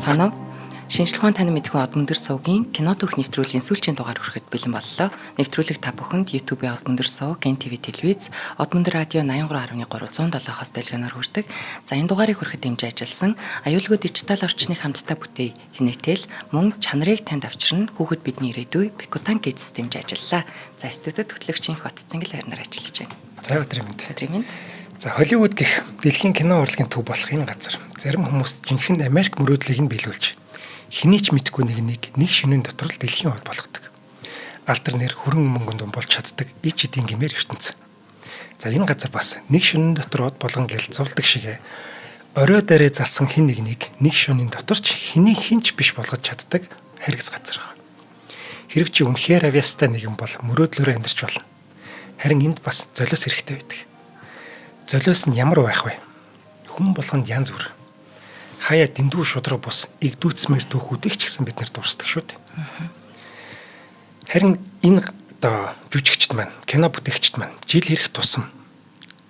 байцгаана уу? Шинжлэх ухаан танин мэдхүйн од мөндөр сувгийн кино төх нэвтрүүлгийн сүүлчийн дугаар хүрэхэд бэлэн боллоо. Нэвтрүүлэг та бүхэнд YouTube-ийн од мөндөр сув, Gen TV телевиз, од мөндөр радио 83.307-оос дэлгэнаар хүрдэг. За энэ дугаарыг хүрэхэд дэмжиж ажилласан аюулгүй дижитал орчныг хамтдаа бүтээй Юнэтэл мөн чанарыг танд авчирна хүүхэд бидний ирээдүй Bikutan Kids дэмжиж ажиллалаа. За студид хөтлөгчийн Хот Цэнгэл байрнаар ажиллаж байна. За өдрийн мэнд. Өдрийн мэнд. За Холливуд гэх дэлхийн кино урлагийн төв болох энэ газар зарим хүмүүс жинхэнэ Америк мөрөөдлийг нь биелүүлж хэний ч мэдгүй нэг шөнийн дотор л дэлхийн хот болгодог. Алтар нэр хөрөн мөнгөнд болж чаддаг ич эдийн гэмээр ертөнц. За энэ газар бас нэг шөнийн дотор хот болгон гэлцүүлдэг шигэ орой дээрээ залсан хэн нэг шөнийн дотор ч хэнийг хинч биш болгож чаддаг хэрэгс газар байна. Хэрв чи үнэхээр авьяастай нэгэн бол мөрөөдлөөрөө амьдарч болно. Харин энд бас золиос хэрэгтэй байдаг. Золиос нь ямар байх вэ? Хүн болгонд янз бүр. Хаяа дэндүү шудраг бус игдүүцмэр түүхүүдийг ч гэсэн бид нэр дурсдаг шүү дээ. Харин энэ жүжигчд маань, кино бүтээгчд маань жил ирэх тусам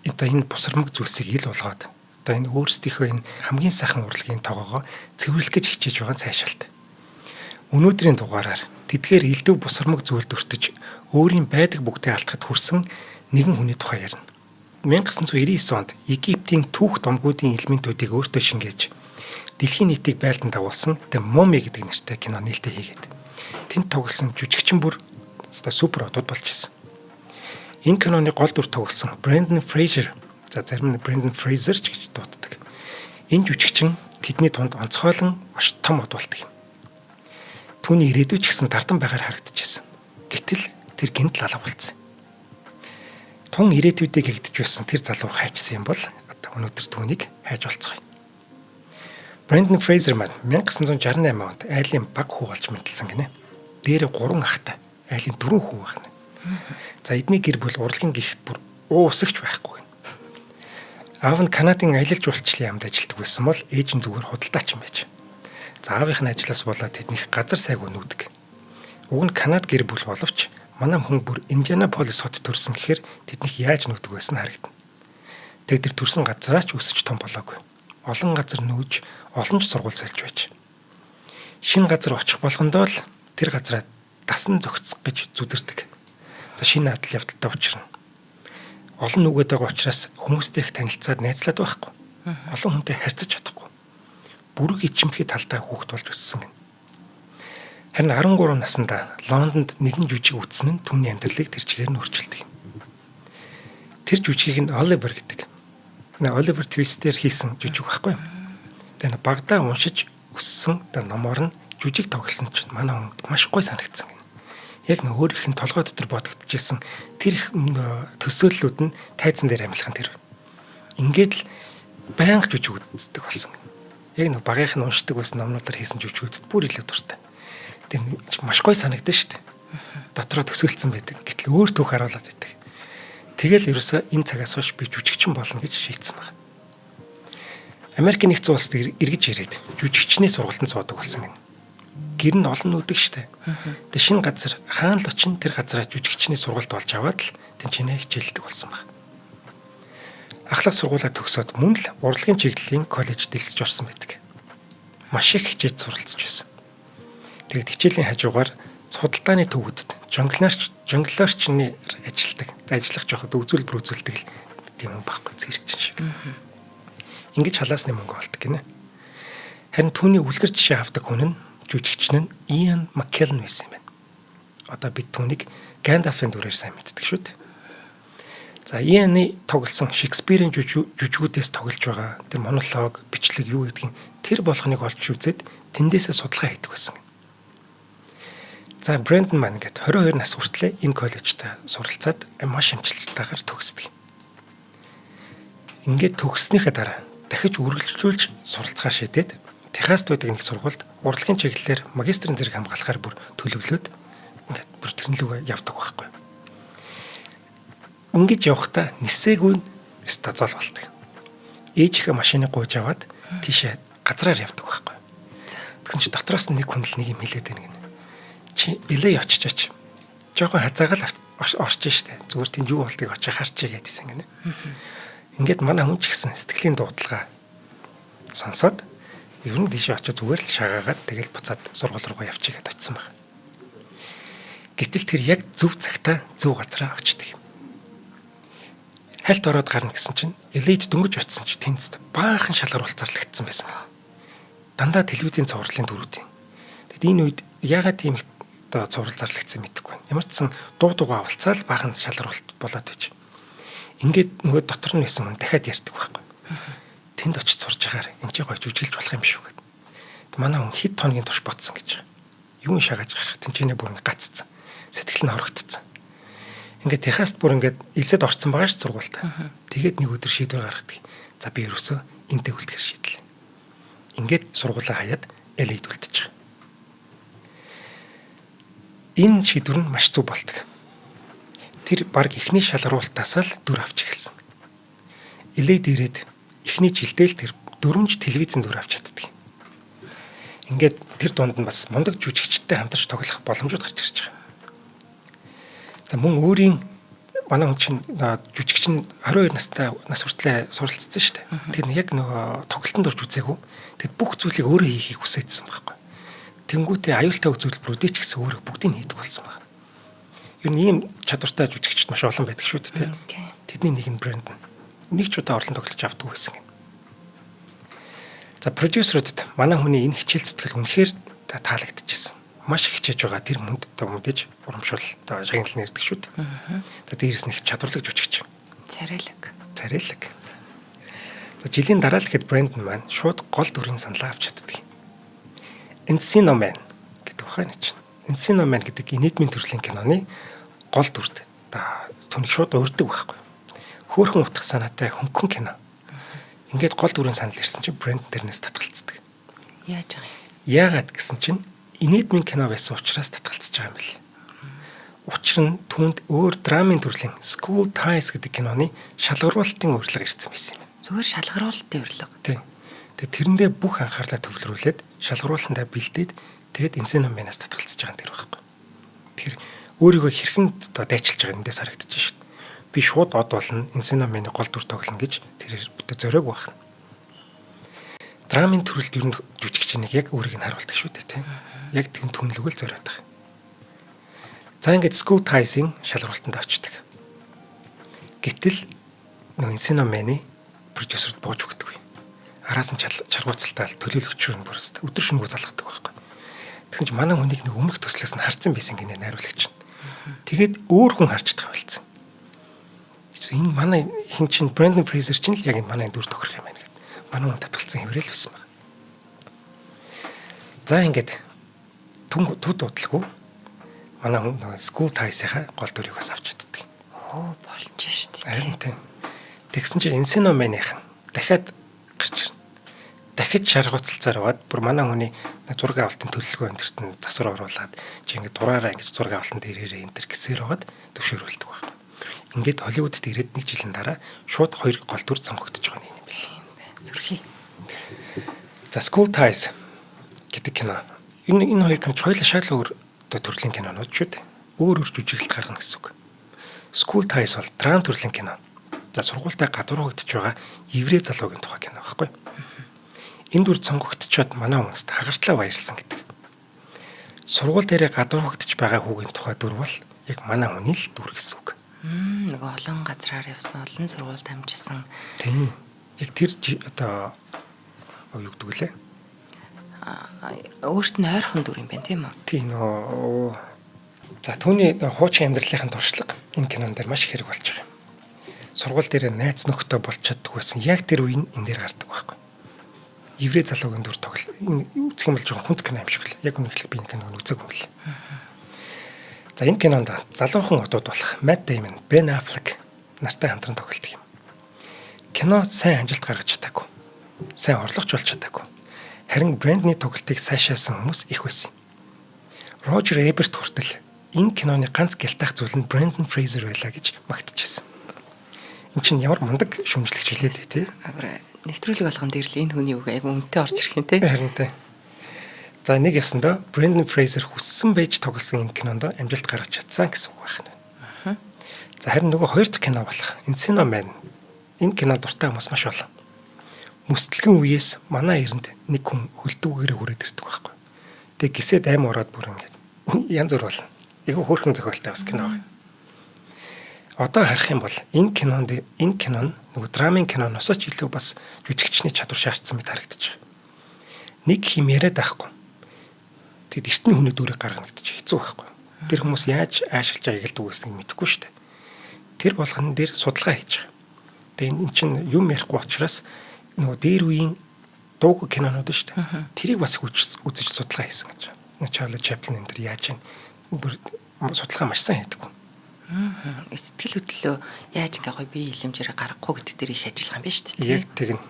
энэ бусармаг зүйлсийг ил болгоод энэ өөрсдийнхөө энэ хамгийн сайхан урлагийн тоогоо цэвэрлэх гэж хичээж байгаа цаашаалт. Өнөөдрийн дугаараар тэдгээр элдв бусармаг зүйлд өртөж өөрийн байдаг бүгдээ алдахад хүрсэн нэгэн хүний тухай ярина. 1999 онд Египтийн түүх домгуудын элементүүдийг өөртөө шингээж дэлхийн нийтийг байлдан дагуулсан The Mummy гэдэг нэртэй кино нээлттэй хийгээд тэнд тоглосон жүжигчин бүр супер одод болж ирсэн. Энэ киноны гол дүр тоглосон Brendan Fraser, за зарим нь Brendan Fraser ч гэж дууддаг. Энэ жүжигчин тэдний тунд онцгойлон маш том од болдог юм. Түүний ирээдүй ч гэсэн дардан байгаар харагдчихсэн. Гэтэл тэр гинт алга болсон. Тун ирээдүйдээ гэгдэж байсан тэр залуу хайчсан юм бол одоо өнөөдөр түүнийг хайж болцгоё. Brendan Fraser маань 1968 онд айлын баг хүү болж мэндэлсэн гинэ. Дээр 3 ахтай, айлын 4 хүү байна. За эдний гэр бүл урлагийн гихт бүр уусагч байхгүй гэнэ. Аав нь Канадын аялал жуулчлалын яамд ажилладаг байсан бол ээж нь зүгээр худалдаач юм байж. За аавынхны ажлаас болоод тэднийх газар сайгүй нүүдэг. Уг нь Канад гэр бүл боловч манай хүн бүр Индианаполис хот төрсөн гэхээр тэднийх яаж нүүдэг байсан харагдана. Тэд тэр төрсэн газараа ч өсөж том болоогүй. Олон газар нүүж, олон ч сургууль сольж байж. Шинэ газар очих болгондоо л тэр газараа дасан зохицох гэж зүдэрдэг. За шинэ адал явдалтай учрна. Олон нүгэд байгаа учраас хүмүүстэй их танилцаад найзлаад байхгүй. Олон хүнтэй харьцаж чадахгүй. Бүрэг ичимхий талдаа хүүхэд болж өссөн гэнэ. Харин 13 наснда Лондонд нэгэн жүжиг үзсэн нь түүний амьдралыг тэр чигээр нь өөрчилдөг. Тэр жүжигийг нь Оливер гэдэг. Оливер Твистээр хийсэн жүжиг байхгүй юу? Тэгээ багадаа уншиж өссөн номоор нь жүжиг тоглосон чинь манай хүнд маш гоё санагдсан гэнэ. Яг өөрийнх нь толгой дотор бодогдчихсэн тэр их төсөөллүүд нь тайзан дээр амьлах нь тэр. Ингээд л байнга жүжиг үздэг болсон. Яг багийнх нь уншдаг байсан номнуудаар хийсэн жүжигүүдэд бүр илүү дуртай. Тэгээ маш гоё санагдсан шүү дээ. Дотроо төсөөлцсөн байдаг. Гэтэл өөр түүх харуулад байдаг. Тэгэл ерөөсөө энэ цагаас хойш би жүжигчин болно гэж шийдсэн байна. Америкийн нэгдсэн улсад эргэж ирээд жүжигчний сургалтанд суудаг болсон гэнэ. Гэр нь олон нүдэг шүү дээ. Тэгээ шинэ газар хаана л очин тэр газараа жүжигчний сургалт болж аваад л тэнцэнэ хичээлдэг болсон байна. Ахлах сургуулаа төгсөөд мөн л урлагийн чиглэлийн коллежид дэлсэж орсон байдаг. Маш их хичээж суралцж байсан. Тэгээд хичээлийн хажуугаар судалдааны төвүүдэд жонглерчны ажилладаг. Ажиллах жоохот үзүүлбэр үзүүлдэг л тийм юм байхгүй зэрэгчин шиг. Ингэж халаасны мөнгө олдог гинэ. Харин түүний үлгэр жишээ авдаг хүн нь жүжигчин нь Ian McKellen байсан юм байна. Одоо бид түүнийг Gandalf-ын дүрээр сайн мэддэг шүү дээ. За Ian-ы тоглосон Шекспирийн жүжигүүдээс тоглож байгаа тэр монолог, бичлэг юу гэдгийг тэр болгоныг олж үзээд тэндээсээ судалгаа хийдэг байсан. За Brendan маань ингээд 22 нас хүртлээр энэ коллежид суралцаад маш амжилттайгаар төгсдөг. Ингээд төгссөнийхээ дараа дахиж үргэлжлүүлж суралцгаа шийдээд Техаст байдаг нэг сургуульд урлагийн чиглэлээр магистрийн зэрэг хамгаалахаар бүр төлөвлөөд ингээд бүр тэрнлүүгээ явдаг байхгүй. Ингээд явхдаа нисээгүй стазол болдог. Ээжийнхээ машиныг гуйж аваад тийшээ газраар явдаг байхгүй. Тэгсэн чи дотроос нэг хүн л нэг юм хэлээд байна гэнэ. Чи билээ очиж жоохон хазаагаал орчих штэ. Зүгээр тийм юу болдгийг очиж харчээ гэдсэн гинэ. Ингээд манай хүн ч гэсэн сэтгэлийн дуудлага сонсоод Ер нь тийш очиж зүгээр л шагаагаад тэгэл буцаад сургууль руугаа явчих гээд очисон баг. Гэтэл тэр яг зөв цагтаа зөв газараа очдөг юм. Хальт ороод гарна гэсэн чинь элейд дөнгөж очисон чи тэнд баахан шалгар бол зарлагдсан байсан. Дандаа телевизийн цувралын дөрүүд юм. Тэгэд энэ үед ягаад тийм одоо цуврал зарлагдсан мэдэхгүй байна. Ямар ч сан дуугаа авалцаал баахан шалгар болоод байж. Ингээд нөгөө дотор нь байсан хүн дахиад ярьдаг байхгүй. Тэнд очиж сурж байгаагаар энэ ч гоё жүжиглэж болох юм шүү гэдэг. Манай хүн хэд хоногийн турш бодсон гэж. Юун шагааж гарах тэнцэнэ бүр гаццсан. Сэтгэл нь хорогдсон. Ингээд Техаст бүр ингээд элсэд орцсон байгаа ш сургуультай. Тэгээд нэг өдөр шийдвэр гаргадаг. За би ерөөсөө энтэй үлдэхэр шийдлээ. Ингээд сургуулаа хаяад элейд үлдчих. Энэ шийдвэр нь маш зөв болдог. Тэр баг эхний шалгаруултаас л дүр авч эхэлсэн. Элейд ирээд эхний жилдээ л тэр 4 телевизэн дүр авч чаддаг. Ингээд тэр дунд нь бас мундаг жүжигчтэй хамтарч тоглох боломжууд гарч ирж байгаа. За мөн өөрийн манай хүн чинь жүжигч нь 22 настай нас хүртлээр суралцсан шүү дээ. Тэр яг нөгөө тоглолтод орж үзээгүй. Тэгэд бүх зүйлийг өөрөө хийхийг хүсэжсэн байхгүй. Тэнгүүтээ аюултай үзүүлбэрүүдээ ч гэсэн өөрөө бүгдийг хийдэг болсон байна. Юу нэг ийм чадвартай жүжигчд маш олон байдаг шүү дээ. Тэдний нэг нь брэнд нэг ч удаа орлон тоглож авдаг байсан юм. За продюсеруудад манай хүний энэ хичээл зүтгэл үнэхээр таалагдчихсан. Маш их хичээж байгаа тэр мэдээж урамшуул шагналын нэрдэг шүү дээ. За дээрээс нь их чадварлаг жүжигч. Царайлаг. За жилийн дараа л ихэд брэнд маань шууд гол дүрийн саналаа авч чаддаг. Encino Man гэдэг ухааны чинь. Encino Man гэдэг инэдмийн төрлийн киноны гол дүрд түүнийг шууд урддаг байхгүй. Хөөхөн утгах санаатай хөнгөн кино. Ингээд гол дүрийн санал ирсэн чинь брэнд дэрнээс татгалцдаг. Яаж байгаа юм? Яагаад гэсэн чинь инэдмийн кино байсан учраас татгалцж байгаа юм бэл. Учир нь түүнд өөр драмын төрлийн School Ties гэдэг киноны шалгаруулалтын урилга ирсэн байсан юм. Зүгээр шалгаруулалтын урилга. Тийм. Тэгээд тэрэндээ бүх анхаарлаа төвлөрүүлээд шалгаруулалтандаа бэлдээд тэгээд Encino Man-аас татгалцж байгаа юм тэр байхгүй. Тэгэхээр өөрийгөө хэрхэн дайчилж байгаа эндээс харагдаж шүү дээ. Би шууд од болно Encino Man-ы гол дүр тоглоно гэж тэрээр бүтэ зориг байна. Драмын төрөлд ер нь жүжигч нэг яг өөрийг нь харуулдаг шүү дээ тийм. Яг тийм түнлэгэл зориод байгаа. За ингээд School Ties-ийн шалгаруулалтанд очдөг. Гэтэл нөө Encino Man-ы продюсерд бууж өгдөг. Араас нь чаргууцалтаа төлөөлөгчөөр нь бүрст өдөр шөнөгүй залгадаг байхгүй. Тэгсэн чинь манай хүнийг нэг өмнөх төслөөс нь харцсан байсан гинэ найруулагч нь. Тэгээд өөр хүн харж байгаа болсон. Энэ манай хин чин Brendan Fraser чинь л яг энэ манай дүр тохирох юм байна гэдэг. Манай хүн татгалцсан хэврэл байсан байна. За ингээд түд удалгүй манай хүн School Ties-ийнхаа гол дүрийг бас авч чаддаг. Болж шүү дээ. Харин тийм. Тэгсэн чинь Encino Man-ийнхан дахиад гарч ирнэ. Дахиж шаргууцалцаар аваад бүр манай хүний зураг авалтын төлөлгөө энтерт нь засвар оруулаад чи ингээд дураараа ингэж зураг авалтанд ирээрээ энтер гэсээр байгаад төвшөөрүүлдэг байна. Ингээд Холливуудд ирээд нэг жилийн дараа шууд 2 гол дүр сонгогдож байгаа юм билээ. Сүрхий. За School Ties гэдэг кино. Энэ хоёр кино хоёулаа шал өөр төрлийн кинонууд шүү дээ. Өөр жүжиглэлт гаргана гэсэн үг. School Ties бол драм төрлийн кино. За сургуультай гадуурхагдж байгаа еврей залуугийн тухай кино байхгүй. Энэ дүр сонгогдчоод манай хүмүүст хагартлаа баярлсан гэдэг. Сургууль дээрээ гадуурхагдж байгаа хүүгийн тухай дүр бол яг манай хүний л дүр гэсэн үг. Нэг олон газраар явсан, олон сургуульд амжсан. Тийм. Яг тэр одоо юу гэдэг лээ? Өөрт нь ойрхон дүр юм байна тийм үү? Тийм нөө. За түүний хуучин амьдралын туршлага энэ кинон дээр маш их хэрэг болж байгаа юм. Сургууль дээр найз нөхдөд болж чаддаг байсан. Яг тэр үеийн энэ дээр гардаг байхгүй. Еврей залуугийн дүр тоглол. Энэ үзэх юм бол жоохон хүнд кино юм шиг л. Яг үнэхээр би энэ киног үзег юм л. За энэ кинонд залуухан одууд болох Matt Damon, Ben Affleck нартай хамтран тоглолт юм. Кино сайн амжилт гаргаж чадаагүй. Сайн орлогч болж чадаагүй. Харин Brand-ны тоглолтыг сайшаасан хүмүүс их байсан. Roger Ebert хүртэл энэ киноны ганц гялтах зүйл нь Brendan Fraser байлаа гэж магтчихсан. Энд чинь ямар мундаг шүмжлэгч хэлээд тий. Нэвтрүүлэг болгон дээр л энэ хүний үг айгу үнэтэй орж ирэх юм тий. Харин тий. За нэг ясандаа Brendan Fraser хүссэн байж тоглосон энэ кинонд амжилт гаргаж чадсан гэсэн үг байна. За харин нөгөө хоёр дахь кино болох Encino Man энэ кино дуртай хүмүүс маш олон. Мөстлгэн үеэс манай эрэнд нэг хүн хөлдөвгээрээ хүрээд ирдэг байхгүй. Тэгээ гисэд аим ороод бүр ингээд янз бүр болно. Айгу хөөрхөн зохиолтой бас кино. Одоо харах юм бол энэ кинон нөгөө драмын киноноос ч илүү бас жүжигчний чадвар шаардсан мэт харагдаж байгаа. Нэг юм яриад байхгүй. Тэгэд эртний хүний дүрийг гаргана гэдэг чинь хэцүү байхгүй. Тэр хүмүүс яаж аашилж аягалдаг гэсэн мэдэхгүй шүү дээ. Тэр болгон дээр судалгаа хийж байгаа. Тэгээ энэ чинь юм ярихгүй учраас нөгөө дээр үеийн дууг кинонууд шүү дээ. Тэрийг бас үзэж судалгаа хийсэн гэж байна. Чарли Чаплин энэ төр яаж юм судалгаа маш сайн хийдэг. Сэтгэл хөдлөлөө яаж ингээ гоё бие хилэмжээр гаргахгүй гэдэг дээр их ажиллах юм байна шүү дээ. Яг тэгнь.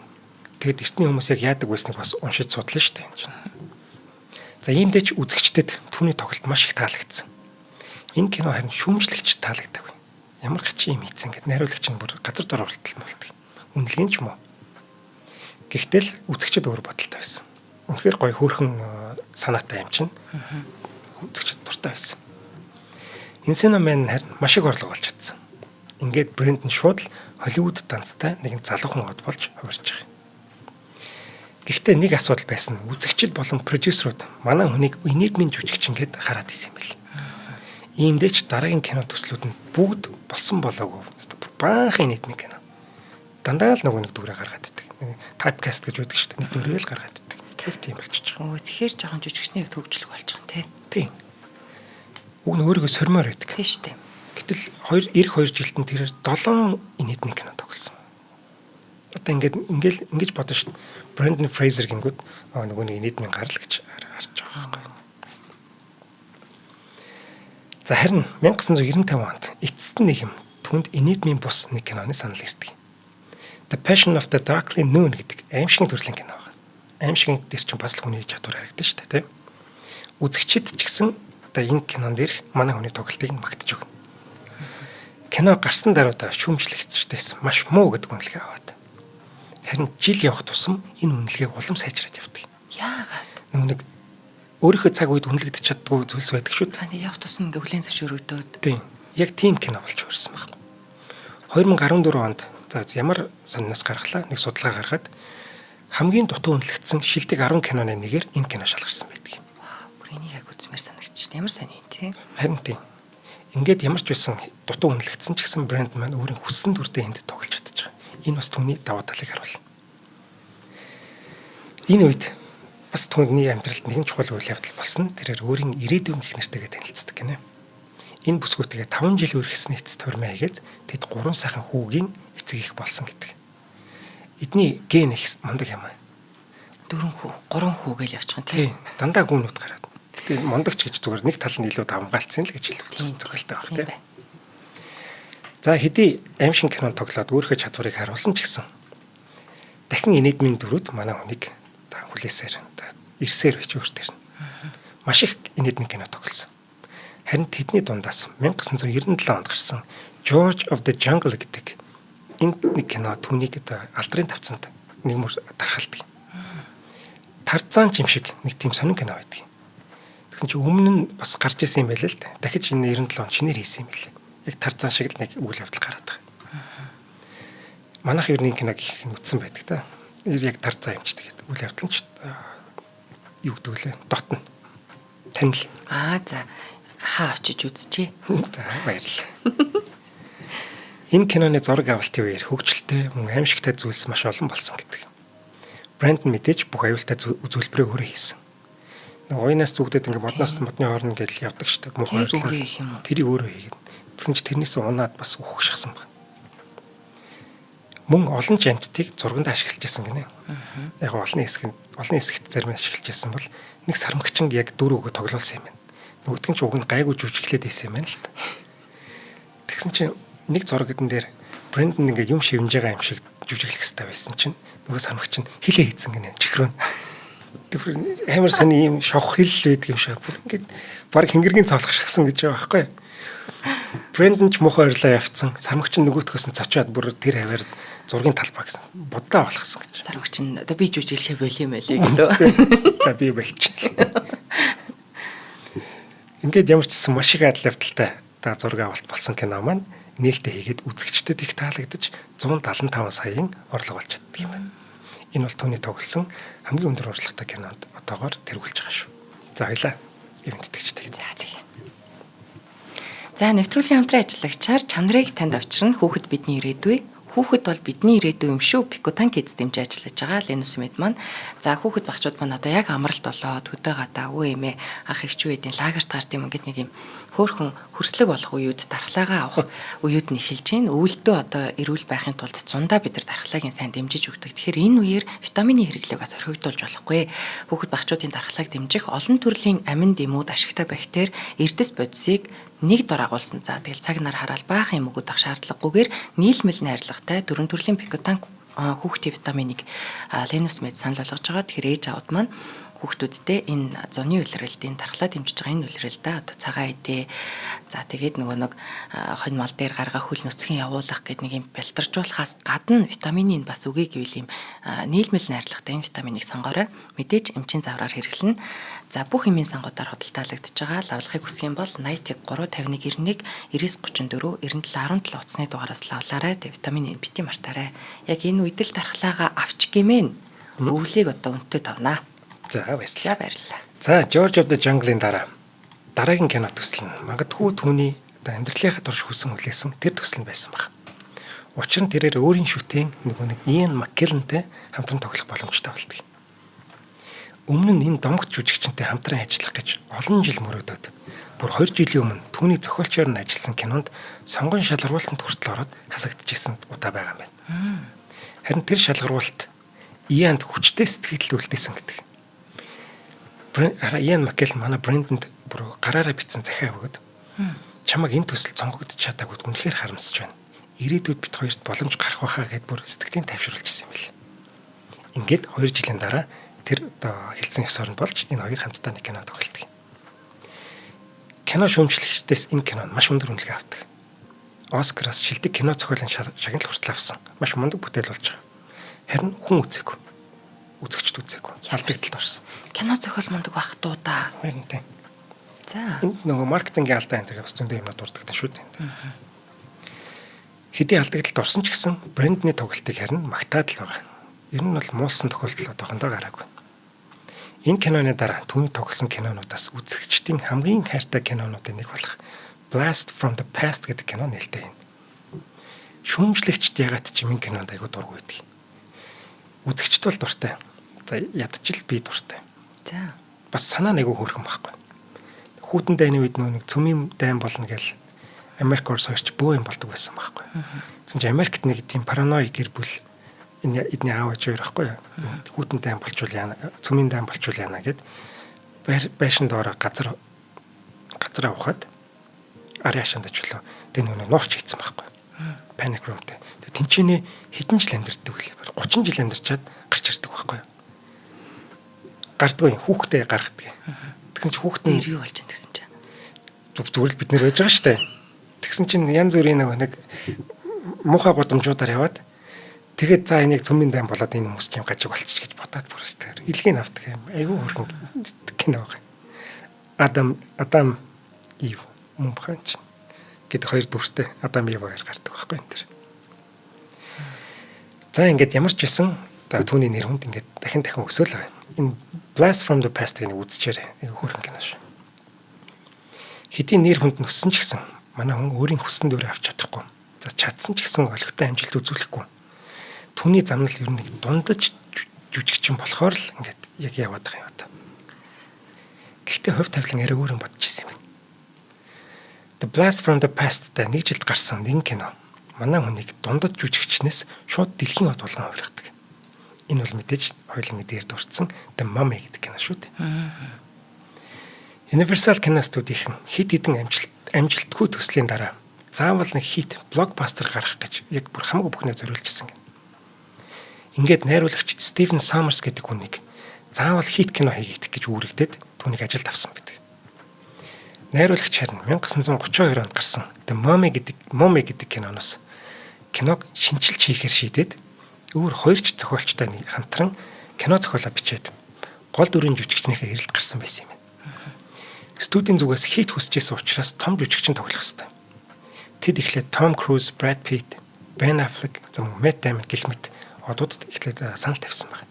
Тэгэд эртний хүмүүс яг яадаг байсныг бас уншиж судлаа шүү дээ энэ чинь. За иймдээ ч үзэгчдэд түүний тоглолт маш их таалагдсан. Энэ кино харин шүүмжлэгч таалагддаг. Ямар гачин юм хийцэн гэд найруулагч нь бүр газар дор болтол болдог. Үнэлгээ ч юм уу. Гэхдээ л үзэгчд өөр бодолтой байсан. Үнэхээр гоё хөөрхөн санаатай юм чинь. Үзэгчд дуртай байсан. Энсэно мэн харин маш их орлого олж чадсан. Ингээд Брэндон шууд л Холливуд данцтай нэгэн залуухан од болж хувирч байгаа. Гэхдээ нэг асуудал байсан. Үзэгчд болон продюсерууд манай хүнийг инедмийн жүжигч ингээд хараад исэн юм бэл. Иймдээ ч дараагийн кино төслүүд нь бүгд болсон болоогүй. Баахан инедмийн кино. Дандаа л нэг дүрээ гаргаад идэг. Typecast гэж үүдэг шүү дээ. Нэг дүрээ л гаргаад идэг. Тийм болчихж байгаа. Өө тэгэхээр жоохон жүжигчний хувьд хөгжлөг болж байгаа юм тий. Тийм. Уг нь өөрийгөө сормоор байдаг. Тийм шүү дээ. Гэтэл эх 2 жилд нь тэрээр 7 инедмийн кино тоглосон. Одоо ингэж бодно шүү дээ. Брэндон Фрейзер гингүүд нөгөө нэг инедмийн гарал гэж харж байгаа юм. За харин 1995 онд эцэст нэг юм түнд инедмийн бус нэг киноны санал ирдэг. The Passion of the Darkly Known гэдэг аимшигын төрлийн кино байна. Аимшигын дээр чинь бас л хүний чадвар харагдаж шүү дээ, тийм. Үзэгчид ч гэсэн одоо энэ кинонд ирэх манай хүний тоглолтыг магтаж өгнө. Кино гарсан даруйда шүүмжлэгчдээс маш муу гэдэг үнэлгээ аваад. Харин жил явах тусам энэ үнэлгээг улам сайжраад явдаг. Яагаад? Нэг өөрийнхөө цаг үед үнэлэгдэж чаддгүй зүйлс байдаг шүү дээ. Таны явах тусам ингээ хүлэн зөвшөөрөгдөөд. Тийм. Яг тийм кино болж хөрсөн байхгүй. 2014 онд за ямар саннаас гаргалаа нэг судалгаа гаргаад хамгийн дутуу үнэлэгдсэн шилдэг 10 киноны нэгээр энэ кино шалгарсан байдаг юм. Бүр энийг яг үзмээр санагч. Ямар сайн юм тий. Харин тийм. Ингээд ямар ч байсан дутуу үнэлэгдсэн ч гэсэн брэнд маань өөрийн хүссэн дүртэй энд тоглож чадчих. Энэ бас түүний даваа талыг харуулна. Энэ үед бас түүний амьдралд нэгэн чухал үйл явдал болсон. Тэрээр өөрийн ирээдүйн их нэртэйгээ танилцдаг гинэ. Энэ бүсгүүтэйгээ 5 жил үргэлжсэн эцэст хормоо хийгээд тэд 3 сайхан хүүгийн эцэг их болсон гэдэг. Эдний ген их мундаг юм аа. 4 хүү, 3 хүү гэж явчихсан тий. Дандаа гүнүүд гараад. Гэтэ мундагч гэж зүгээр нэг тал нь илүү давмгаалцсан л гэж хэлэх зөвхөлтэй байх тий. За хэдий аимшиг кинонд тоглоод өөрийнхөө чадварыг харуулсан ч гэсэн дахин инедмийн дүрүүд манай хүнийг хүлээсээр ирсээр байж өөртөө. Маш их инедмийн кино тоглосон. Харин тэдний дундаас 1997 онд гарсан George of the Jungle гэдэг энэ нэг кино түүнийг алдрын тавцанд нэг мөр дарахалдаг. Тарзан юм шиг нэг тийм сонин кино байдаг. Тэгсэн чинь өмнө нь бас гарч исэн юм байл л да. Дахиж энэ 97 он шинээр хийсэн юм билээ. Яг Тарзан шиг л нэг үйл явдал гараад байгаа. Манайх юу нэг киног их үзсэн байдаг та. Яг Тарзан юм ч тэгээд үйл явдал нь ч юу гэдэг вэ? Дотно. Танил. За хаа очиж үзчихье. За баярлалаа. Энэ киноны зураг авалтын үеэр хөгжилтэй мөн аимшигтай зүйлс маш олон болсон гэдэг. Брэндон мэдээж бүх аюултай үзүүлбэрээ өөрөө хийсэн. Нэг уянаас зүгдээд ингээ модноос модны хоорн гэж явдаг штеп. Мохоор тэрийг өөрөө хийгээд. Тэгсэн чи тэрнээс унаад бас өөх шахсан баг. Мөн олон ч амьтдыг зурганд ашиглаж байсан гинэ. Яг олон хэсэгт зарим ашиглаж байсан бол нэг сармагчин яг дүр өгөө тоглосон юм байна. Нөгөөдгөн ч уг нь гайгүй жүжиглээд байсан юм байна л та. Тэгсэн чинь нэг зураг эдэн дээр Брэндон ингээ юм шивнж байгаа юм шиг жүжиглэх хэрэгтэй байсан чинь нөгөө сармагч нь хилээ хийцэн гинэ чихрөө. Тэр амар сони юм шавх хил байдаг юм шиг бүр ингээд баг хингэргийн цавлах шахсан гэж байгаа байхгүй. Брэндон ч муухай ойрлоо явцсан. Сармагч нь нөгөөдгөөс нь цочоод бүр тэр хаваар зургийн талбай гэсэн бодлоо болгосон гэж. Сармагч нь одоо би жүжиглэхээ болио юм байлээ гэдэг. За би болчихлоо. Ингээд ямар ч гэсэн маш их адал явдалтай зураг авалт болсон кино маань нээлттэй хийгээд үзэгчдэд их таалагдаж 175 саяын орлого олж чаддаг юм байна. Энэ бол түүний тоглосон хамгийн өндөр урлагтай кинонд одоогоор тэргүүлж байгаа шүү. За хоёлаа ивент итгэжтэй. За тийм. За нэвтрүүлгийн хамтран ажиллагчаар чанарыг танд авчирна. Хүүхэд бидний ирээдүй. Хүүхэд бол бидний ирээдүй юм шүү. Пикотан Kids дэмжиж ажиллаж байгаа Ленус Мэд маань. За хүүхэд багчууд маань одоо яг амралт болоод хөдөө гадаа өвөө эмээ ах эгчүүд энэ лагерт гарт юм ингээд нэг юм хөөхөн хөрслөг болох үеуд дархлаагаа авах үеуд нь эхэлж байна. Өвөлдөө одоо эрүүл байхын тулд зундаа бид нар дархлаагийн сайн дэмжиж өгдөг. Тэгэхээр энэ үеэр витамины хэрэглээг бас орхигдуулж болохгүй. Хүүхэд багчуудын дархлааг дэмжих олон төрлийн амин дэмүүд ашигтай бактери эрдэс бодисыг нэг дор агуулсан. За тэгэл цаг нар хараад баахан юм өгөх шаардлагагүйгээр нийлмэл найрлагатай дөрвөн төрлийн пикотан хүүхдийн витаминыг Ленус Мэд санал болгож байгаа. Тэгэхээр ээж аауд маань хүүхдүүдтэй энэ зуны улиралдын дархлаа дэмжиж байгаа энэ улиралдаа одоо цагаан идэ за тэгээд нөгөө нэг хонь мал дээр гаргаа хөл нүцгэн явуулах гэдэг нэг юм бэлтаржуулахаас гадна витамины бас үгүй гэвэл юм нийлмэл найрлагатай энэ витаминыг сонгоорой. Мэдээж эмчийн завраар хэрэглэнэ. За бүх эмийн сангуудаар худалдаалагдж байгаа. Лавлахыг хүсэх юм бол 80 351 91 9934 9717 утасны дугаараас лавлаарай. Витамин N бити мартаарай. Яг энэ үед л дархлаагаа авч гэмээр өвлийг одоо өнтөд тавнаа. За баярлалаа. За George of the Jungle-ийн дараагийн кино төсөл нь магадгүй түүний одоо амьдралынхаа турш хүсэн хүлээсэн тэр төсөл нь байсан баг. Учир нь тэрээр өөрийн шүтэн нэг Ian McKellen-тэй хамтран тоглох боломжтой болдог. Өмнө нь энэ домогт жүжигчтэй хамтран ажиллах гэж олон жил мөрөөдөд бүр 2 жилийн өмнө түүний зохиолчоор нь ажилласан кинонд сонгон шалгаруулалтанд хүртэл ороод хасагдчихсан удаа байгаа юм байна. Харин тэр шалгаруулалт Ian-д хүчтэй сэтгэл үлдээсэн гэдэг. Ian McKellen манай Брэндонд бүр гараараа бичсэн захиа өгöd. Чамаг энэ төсөл сонгогдож чадаагүй үнэхээр харамсаж байна. Ирээдүйд бид хоёрт боломж гарах байхаа гэд бүр сэтгэлийн тайвшруулж ирсэн юм байна. Ингээд 2 жилийн дараа тэр одоо хэлсэн ёсоор нь болж энэ хоёр хамтдаа нэг кино тоглолтыг. Кино шүүмжлэгчдээс энэ кино маш өндөр үнэлгээ авдаг. Оскараас шилдэг кино зохиолын шагнал хүртэл авсан. Маш мундаг бүтээл болж байгаа. Харин хүн үзээгүй. Үзэгчд үзээгүй. Алдагдaltaд орсон. Кино зохиол мундаг байх дуу да. Харин тийм. За. Энэ нөгөө маркетингийн алдаа энэ бас зөндөө юмнууд дурддаг шүү дээ. Хэдийн алдагдaltaд орсон ч гэсэн брендний тоглолтыг харин магтаад л байгаа. Ер нь бол муулсан тохиолдол одоохондоо гараагүй. Энэ киноны дараа түүний тоглосон кинонуудаас үзэгчдийн хамгийн хайртай кинонуудын нэг болох Blast from the Past гэдэг кино нээлттэй байна. Шүүмжлэгчд ягаад ч юм кинонд айгуу дургүй байдаг. Үзэгчд бол дуртай. За ядчил би дуртай. За. Бас санаа нэг хөөрхөн байхгүй. Хүүтэн дайны үед нэг цөмийн дайн болно гэл Америкоос хойч бөө юм болдог байсан байхгүй. Гэсэн чинь Америкт нэг тийм паранои гэр бүл энэ эдний аав ээж хоёр байхгүй юу. Хүүтэн дайн болчвол яана, цөмийн дайн болчвол яана гэд байшин доороо газар ухаад ари хашаанд очлоо. Тэ нүг нуугч хийцэн байхгүй. Panic roomтэй. Тэнчэнэ хэдэн жил амьдэрдэг вэ? 30 жил амьдарчаад гарч ирдэг байхгүй юу? Гардгүй хүүхдээ гаргадаг. Тэгсэн чинь хүүхдээ юу болж байна гэсэн чинь. Зүгээр л бид нэр байж байгаа штэ. Тэгсэн чинь янз бүрийн нэг муухай гудамжуудаар яваад тэгээд за энийг цөмийн дайн болоод энэ хүмүүс чинь гажиг болчих гэж бодоод бүрстэй. Илгийн авдаг юм. Айгүй хөргөн кино байгаа. Адам Ив мумханч гэдэг хоёр дүрстэй Адам Ив хоёр гардаг байхгүй энэ төр. За ингээд ямар ч байсан түүний нэр хүнд ингээд дахин өсөөл байгаа. Энэ Blast from the Past-ыг үзчихээрэй. Хөрөнгө кино шүү. Хэдийн нэр хүнд нь өссөн ч гэсэн манай хүн өөрийн хүссэн дөрөө авч чадахгүй. За чадсан ч гэсэн олигтой амжилт үзүүлэхгүй. Түүний зам нь ер нь дундаж жүжигчин болохоор л ингээд яг яваад байгаа юм одоо. Гэхдээ хувь тавилан арай өөр юм бодож ирсэн юм. The Blast from the Past-тай нэг жилд гарсан нэг кино. Манай хүнийг дундад жүжигчнээс шууд дэлхийн хот болгон хувиргадаг. Энэ бол мэдээж хоёулын дээр дурдсан The Mummy гэдэг кино шүү дээ. Universal киностудийн хит хитэн амжилтгүй төслийн дараа заавал нэг хит блокбастер гаргах гэж яг бүр хамаагүй бүхнээ зориулж ирсэн гэнэ. Ингээд найруулагч Стивен Саммерс гэдэг хүнийг заавал хит кино хийгдэх гэж үүрэгдээд түүнийг ажилд авсан байдаг. Найруулагч харин 1932 онд гарсан The Mummy гэдэг киноноос киног шинжилж хийхээр шийдээд өөр хоёрч зохиолчтой хамтран кино зохиолоо бичээд гол дүрийн жүжигчнийхээ хэрэлд гарсан байсан юм. Студийн зүгээс хит хүсэжсэн учраас том жүжигчин тоглох хэрэгтэй. Тэд эхлээд Tom Cruise, Brad Pitt, Ben Affleck, Matt Damon гэх мэт одуудад эхлээд санал тавьсан байна.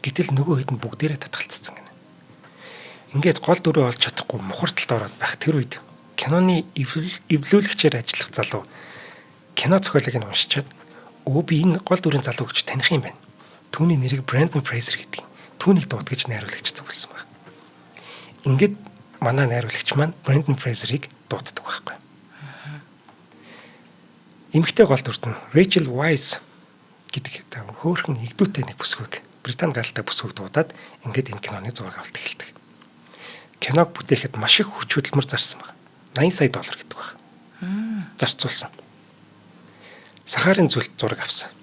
Гэтэл нөгөө хэд нь бүгдээрээ татгалцсан гэнэ. Ингээд гол дүрээ олж чадахгүй мухарталд ороод байх тэр үед киноны эвлүүлэгчээр ажиллах залуу кино зохиолыг нь уншичаад би энэ гол дүрийн залуу гэж таних юм байна. Түүний нэрийг Brendan Fraser гэдэг. Түүнийг дуудгаж найруулагч зөвлөсөн байна. Ингээд манай найруулагч маань Brendan Fraser-ыг дууддаг байхгүй. Эмэгтэй гол дүрт нь Rachel Weisz гэдэг хөөхөн игдүүтэй нэг бүсгүйг Британи гаралтай бүсгүйг дуудаад ингээд энэ киноны зураг авалт эхэлдэг. Киног бүтээхэд маш их хүч хөдөлмөр зарсан байна. $80 сая гэдэг байна. Зарцуулсан. Сахарын зүлт зураг авсан.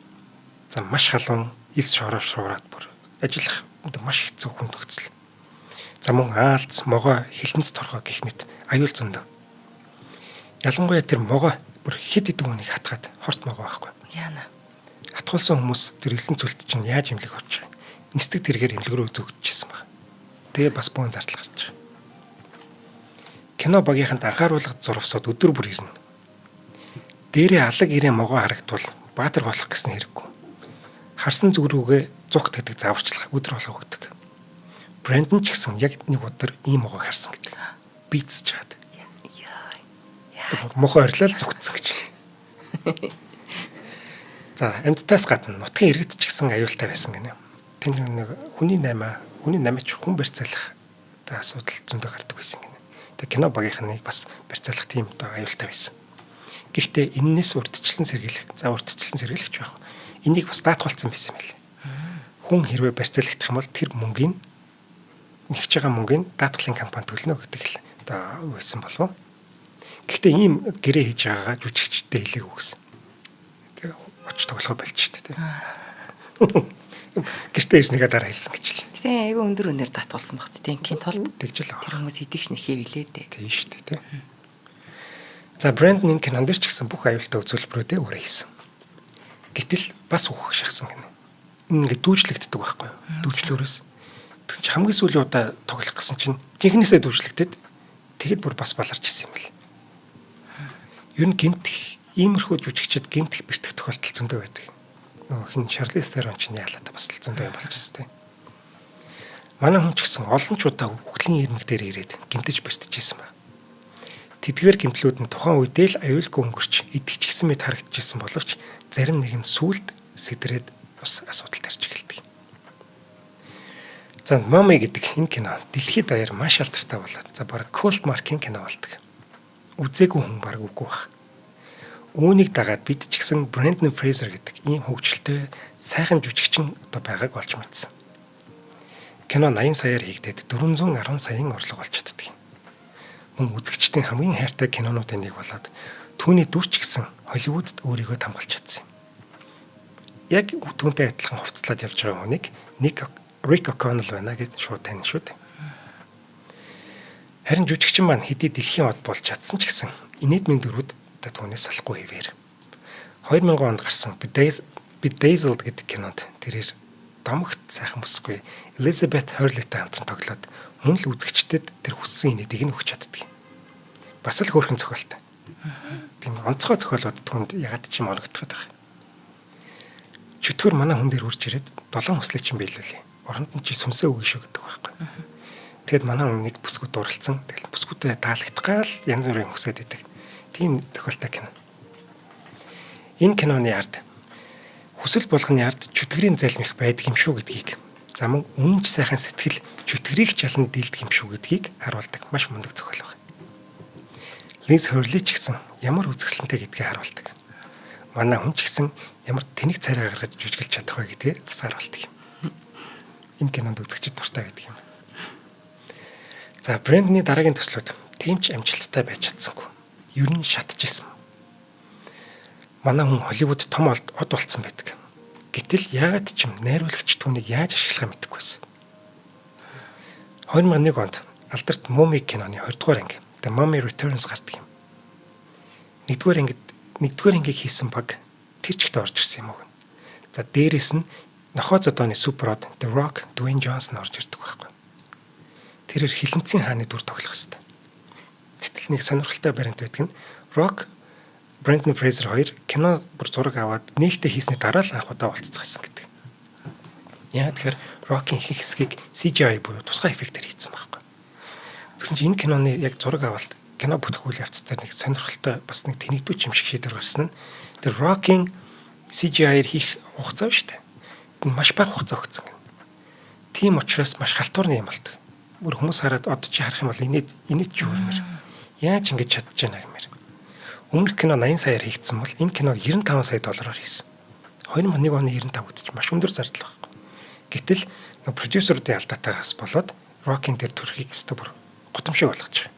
За маш халуун эс шороо шуураад бүр ажиллах маш хэцүү хүн нөхцөл. За мөн аалц, могоо, хилэнц торгоо гэх мэт аюул зөндөө. Ялангуяа тэр могоо бүр хэд хэдэн хүнийг хатгаад хорт могоо байхгүй. Яана. Хатгуулсан хүмүүс тэр элсэн зүлт чинь яаж имлэг авч байгаа. Нисдэг тэргээр имлэг рүү зүгдчихсэн байна. Тэгээ бас буун зардал гарч байгаа. Кино багийнханд анхааруулгад зурвсууд өдөр бүр ирнэ. Дээрээ алаг ирээ могоо харагдвал баатар болох гэсэн хэрэггүй. Харсан зүг рүүгээ зүгт гэдэг зааварчлага өдөр болго өгдөг. Брэндон ч гэсэн яг нэг өдөр ийм могоо харсан гэдэг. Бийцэж чад. Мохоо орлол зүгтсэн гэж. За амьдтаас гадна нутгийн иргэд ч гэсэн аюултай байсан гинэ. Тэнд нэг хүний 8 ч хүн барьцаалах асуудал зөндөө гардаг байсан гинэ. Тэгээ кино багийнхныг бас барьцаалах тийм аюултай байсан. Гэхдээ энэс урдчилсан сэргийлэгч байх. Энийг бас даатгуулсан байсан юм байна. Хүн хэрвээ барьцаалагдах юм бол тэр мөнгөний нэгж байгаа мөнгөний даатгалын компани төлнө гэдэг л байсан болов. Гэхдээ ийм гэрээ хийж байгаагаа жүжигчтэй хэлээг өгсөн. Тэгээ оч тоглохоо болчих шүү дээ. Гэртээ ирснийгээ дараа хэлсэн гэж л. Тэгээ айгүй өндөр үнээр татуулсан багт тийм кино толд тэгж л тэр хүмүүс идэгч нэхээ билээ дээ. Тийм шүү дээ. За Брэндон энэ кинонд ч гэсэн бүх аюултай үзүүлбэрүүдээ өөрөө хийсэн. Гэтэл бас үхэх шахсан гэнэ. Ингээд дүүжлэгддэг байхгүй юу? Дүүжлөөрөөс. Тэг чи хамгийн сүүлийн удаа тоглох гэсэн чинь жинхнээсээ дүүжлэгдээд тэгэд бүр бас баларч исэн юм бэл. Ер нь гэмтэх иймэрхүү жүжигчд гэмтэх бэртэх тохиолдол зөндөө байдаг. Нөгөө хин Шарлиз Терон ч яалаа та бас л зөндөө юм болж байна тийм. Манай хүн ч гэсэн олон ч удаа үхлийн ирмэг дээр ирээд гэмтэж бэртчихсэн байна. Тэдгээр гэмтлүүд нь тухайн үедээ л аюулгүй өнгөрч идэгчсэн мэт харагдчихсан боловч зарим нэг нь сүулт сэтрээд бас асуудал тарж эхэлдэг. За Mommy гэдэг энэ кино дэлхийд даяар маш алдартай болоод за баг Cult Mark-ийн кино болдог. Үзээгүй хүн баг үгүй баг. Үүнийг дагаад бид ч гэсэн Brendan Fraser гэдэг ийм хөгжилтэй сайхан жүжигчин одоо байгааг олж мэдсэн. Кино 80 саяар хийгдээд 410 саяын орлого олж чаддаг. Мөн үзэгчдийн хамгийн хайртай кинонуудын нэг болоод түүний дүрч гэсэн Холливуудд өөрийгөө тамгалж чадсан юм. Яг түүнтэй адилхан хувцлаад явж байгаа хүнийг Rick O'Connell байна гэж шууд таних шүү дээ. Харин жүжигчин маань хэдий дэлхийн од болж чадсан ч гэсэн инээдмийн дөрүүд түүнээс салахгүй хэвээр. 2000 онд гарсан Bedazzled гэдэг кинонд тэрээр домогт сайхан бүсгүй Elizabeth Hurley-тай хамтран тоглоод мөн л үзэгчдэд тэр хүссэн инээдийг нь өгч чаддаг. Бас л хөөрхөн зохиолтой. Тийм онцгой зохиолууд түүнд ягаад ч юм оногдоход байгаа. Чөтгөр манай хүн дээр хурж ирээд 7 хүслийг чинь биелүүлээ. Оронд нь чи сүнсээ өгнө шүү гэдэг байхгүй. Тэгэд манай хүн нэг бүсгүүд дурлцсан. Тэгэл бүсгүүдэд таалагдгаал янз бүрийн хүсээд идэг. Тийм зохиолтой кино. Энэ киноны ард хүсэл болгоны ард чөтгөрийн залмих байдаг юм шүү гэдгийг замун үнэнч сайхан сэтгэл чөтгөрийг чалан дийлдэг юм шүү гэдгийг харуулдаг маш мундаг зохиол байна. Liz Hurley ч гэсэн ямар үзэсгэлэнтэй гэдгийг харуулдаг. Манай хүн ч гэсэн ямар тэнэг царай гаргаж жүжиглэж чадах вэ гэдгийг бас харуулдаг юм. Энэ кинонд үзэгчид дуртай байдаг юм. За Брэндны дараагийн төслүүд тэмч амжилттай байж чадсангүй. Ер нь шатчихсан. Манай хүн Холливуд том од болцсон байдаг. Гэтэл яагаад ч юм найруулагч түүнийг яаж ашиглахаа мэдэхгүй байсан. 2001 онд алдарт Mommy киноны 20 дугаар анги The Mommy Returns гардаг юм. Нэгдүгээр ангийг хийсэн баг тэр чигт орж ирсэн юм уу. За дээрэс нь нохоо зодооны суперод The Rock Dwayne Johnson орж ирдэг байхгүй. Тэрээр хилэнцгийн хааны дүр тоглох хэвээр. Гэтэл нэг сонирхолтой баримт байдаг нь Rock Brendan Fraser хоёр кино бүр зураг аваад нээлттэй хийсний дараа л анх удаа уулзчихсан гэдэг. Яа тэгэхээр Rocky-ийн их хэсгийг CGI буюу тусгай эффектээр хийсэн байхгүй. Тэгсэн чинь энэ киноны яг зураг авалт кино бүтээх үйл явц дээр нэг сонирхолтой бас нэг тэнэгдүүч юм шиг шийдвэр гарсан нь тэр Rocky-ийн CGI-ээр хийх хугацаа шүү дээ. Маш бага хугацаа өгсөн. Тийм учраас маш халтуурны юм болдог. Бүр хүмүүс хараад одоо чи харах юм бол инээд ч юумэр. Яаж ингэж чадчих яана гэмээр. Өмнөх кино 80 саяар хийгдсэн бол энэ киног 95 сая доллараар хийсэн. 2001 оны 95 үдчих маш өндөр зардал байхгүй. Гэтэл продюсеруудын алдаатайгаас болоод Rocky-ийн тэр төрхийг өстө бүр гутамшиг болгож байгаа.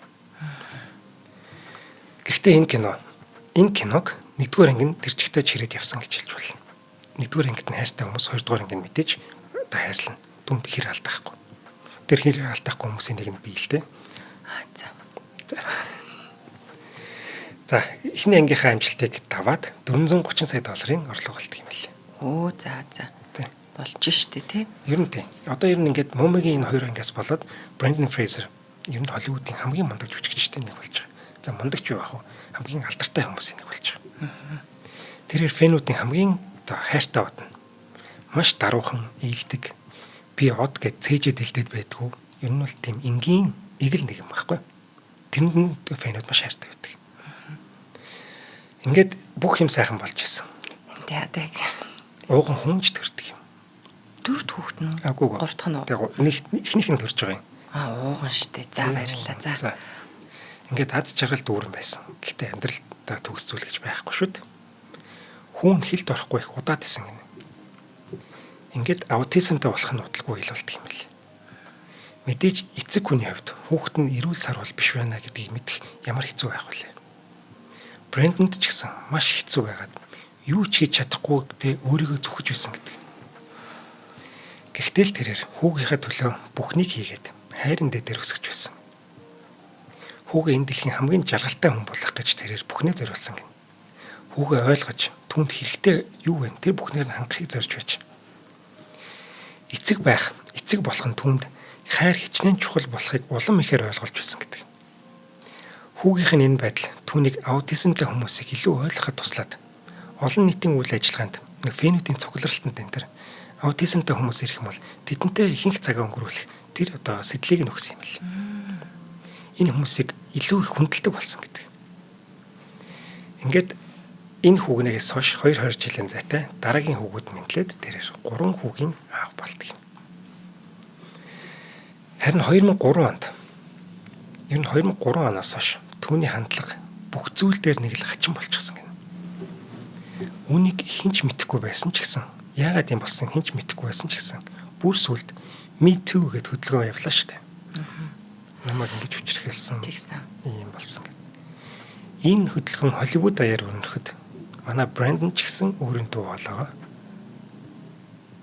Гэхдээ энэ киног нэгдүгээр анги нь тэр чигтээ чирээд явсан гэж хэлж болно. Нэгдүгээр ангид нь хайртай хүмүүс хоёрдугаар анги нь мэдээж одоо хайрлана. Дүнд хэр алдаахгүй. Тэр хэр алдаахгүй хүмүүсийн нэг нь бий л дээ. За эхний ангийнхаа амжилтыг даваад 430 сая долларын орлого болт юм байна. Оо за. Болж штэ тий. Ер нь тийм. Одоо ер нь ингээд Мумигийн энэ хоёр ангиас болоод Brendan Fraser ер нь Холливуудын хамгийн мундаг жүжигчтэй нэг болж байгаа. За мундаг ч юу ах вэ? Хамгийн алдартай хүмүүсийн нэг болж байгаа. Тэрээр фэнүүдийн хамгийн одоо хайртай бод нь маш даруухан, ийдэг. Би од гэж цээжэд илдээд байдгүй. Ер нь бол тийм энгийн эгэл нэг юм байхгүй. Тэрэнд нь фэнүүд маш хайртай байдаг. Ингээд бүх юм сайхан болж исэн. Тэг. Ууган хүнж төрдөг юм. Дөрөвд хүүхэд нь үү? Аггүй. Гуравдах нь үү? Тэг ихнийх нь төрж байгаа юм. Ууган штэ. За баярлалаа. За. Ингээд аз жаргал дүүрэн байсан. Гэхдээ амьдралдаа төгсцүүл гэж байхгүй шүү дээ. Хүн хилд орохгүй их удаад исэн гэнэ. Ингээд аутизмтай болох нь удалгүй илүүлдэг юм л. Мэдээж эцэг хүний хувьд хүүхэд нь эрүүл сар бол биш байна гэдгийг мэдэх ямар хэцүү байх вэ? Брендэнд ч гэсэн маш хэцүү байгаад юу ч хийж чадахгүй тэ өөрийгөө зүхэж байсан гэдэг. Гэхдээ л тэрээр хүүгийнхээ төлөө бүхнийг хийгээд хайрын дээр өсгөж байсан. Хүүгээ энэ дэлхийн хамгийн жаргалтай хүн болох гэж тэрээр бүхнээ зориулсан гин. Хүүгээ ойлгож түүнд хэрэгтэй юу вэ? Тэр бүхнээр нь хангахыг зорж байж. Эцэг болох нь түүнд хайр хичнээн чухал болохыг улам ихээр ойлгуулж байсан гэдэг. Хүүгийнх нь энэ байдал түүнийг аутизмтай хүмүүсийг илүү ойлгоход туслаад олон нийтийн үйл ажиллагаанд фэнүүдийн цугларалтанд энэ төр аутизмтай хүмүүс ирэх юм бол тэдэнтэй ихэнх цагаа өнгөрүүлэх тэр одоо сэтлийг нь өгсөн юм л. Энэ хүмүүсийг илүү их хүндэлдэг болсон гэдэг. Ингээд энэ хүүгнээс хойш 2-2 жилийн зайтай дараагийн хүүгүүд мэдлээд тэрээр 3 хүүгийн аав болдог юм. Харин 2003 онд ер нь 2003 оноос хойш түүний хандлага бүх зүйл дээр нэг л хачин болчихсон гэнэ. Үүнийг хинч мэдэхгүй байсан ч гэсэн яагаад юм болсон хинч мэдэхгүй байсан ч гэсэн бүр сүлд Me Too гэд хөдөлгөөн явлаа шүү дээ. Намайг ингэж хүчрхэлсэн юм болсон. Энэ хөдөлгөөн Холливуд даяар өрнөхөд манай Брэндон ч гэсэн өөрийн дуу хоолойгоо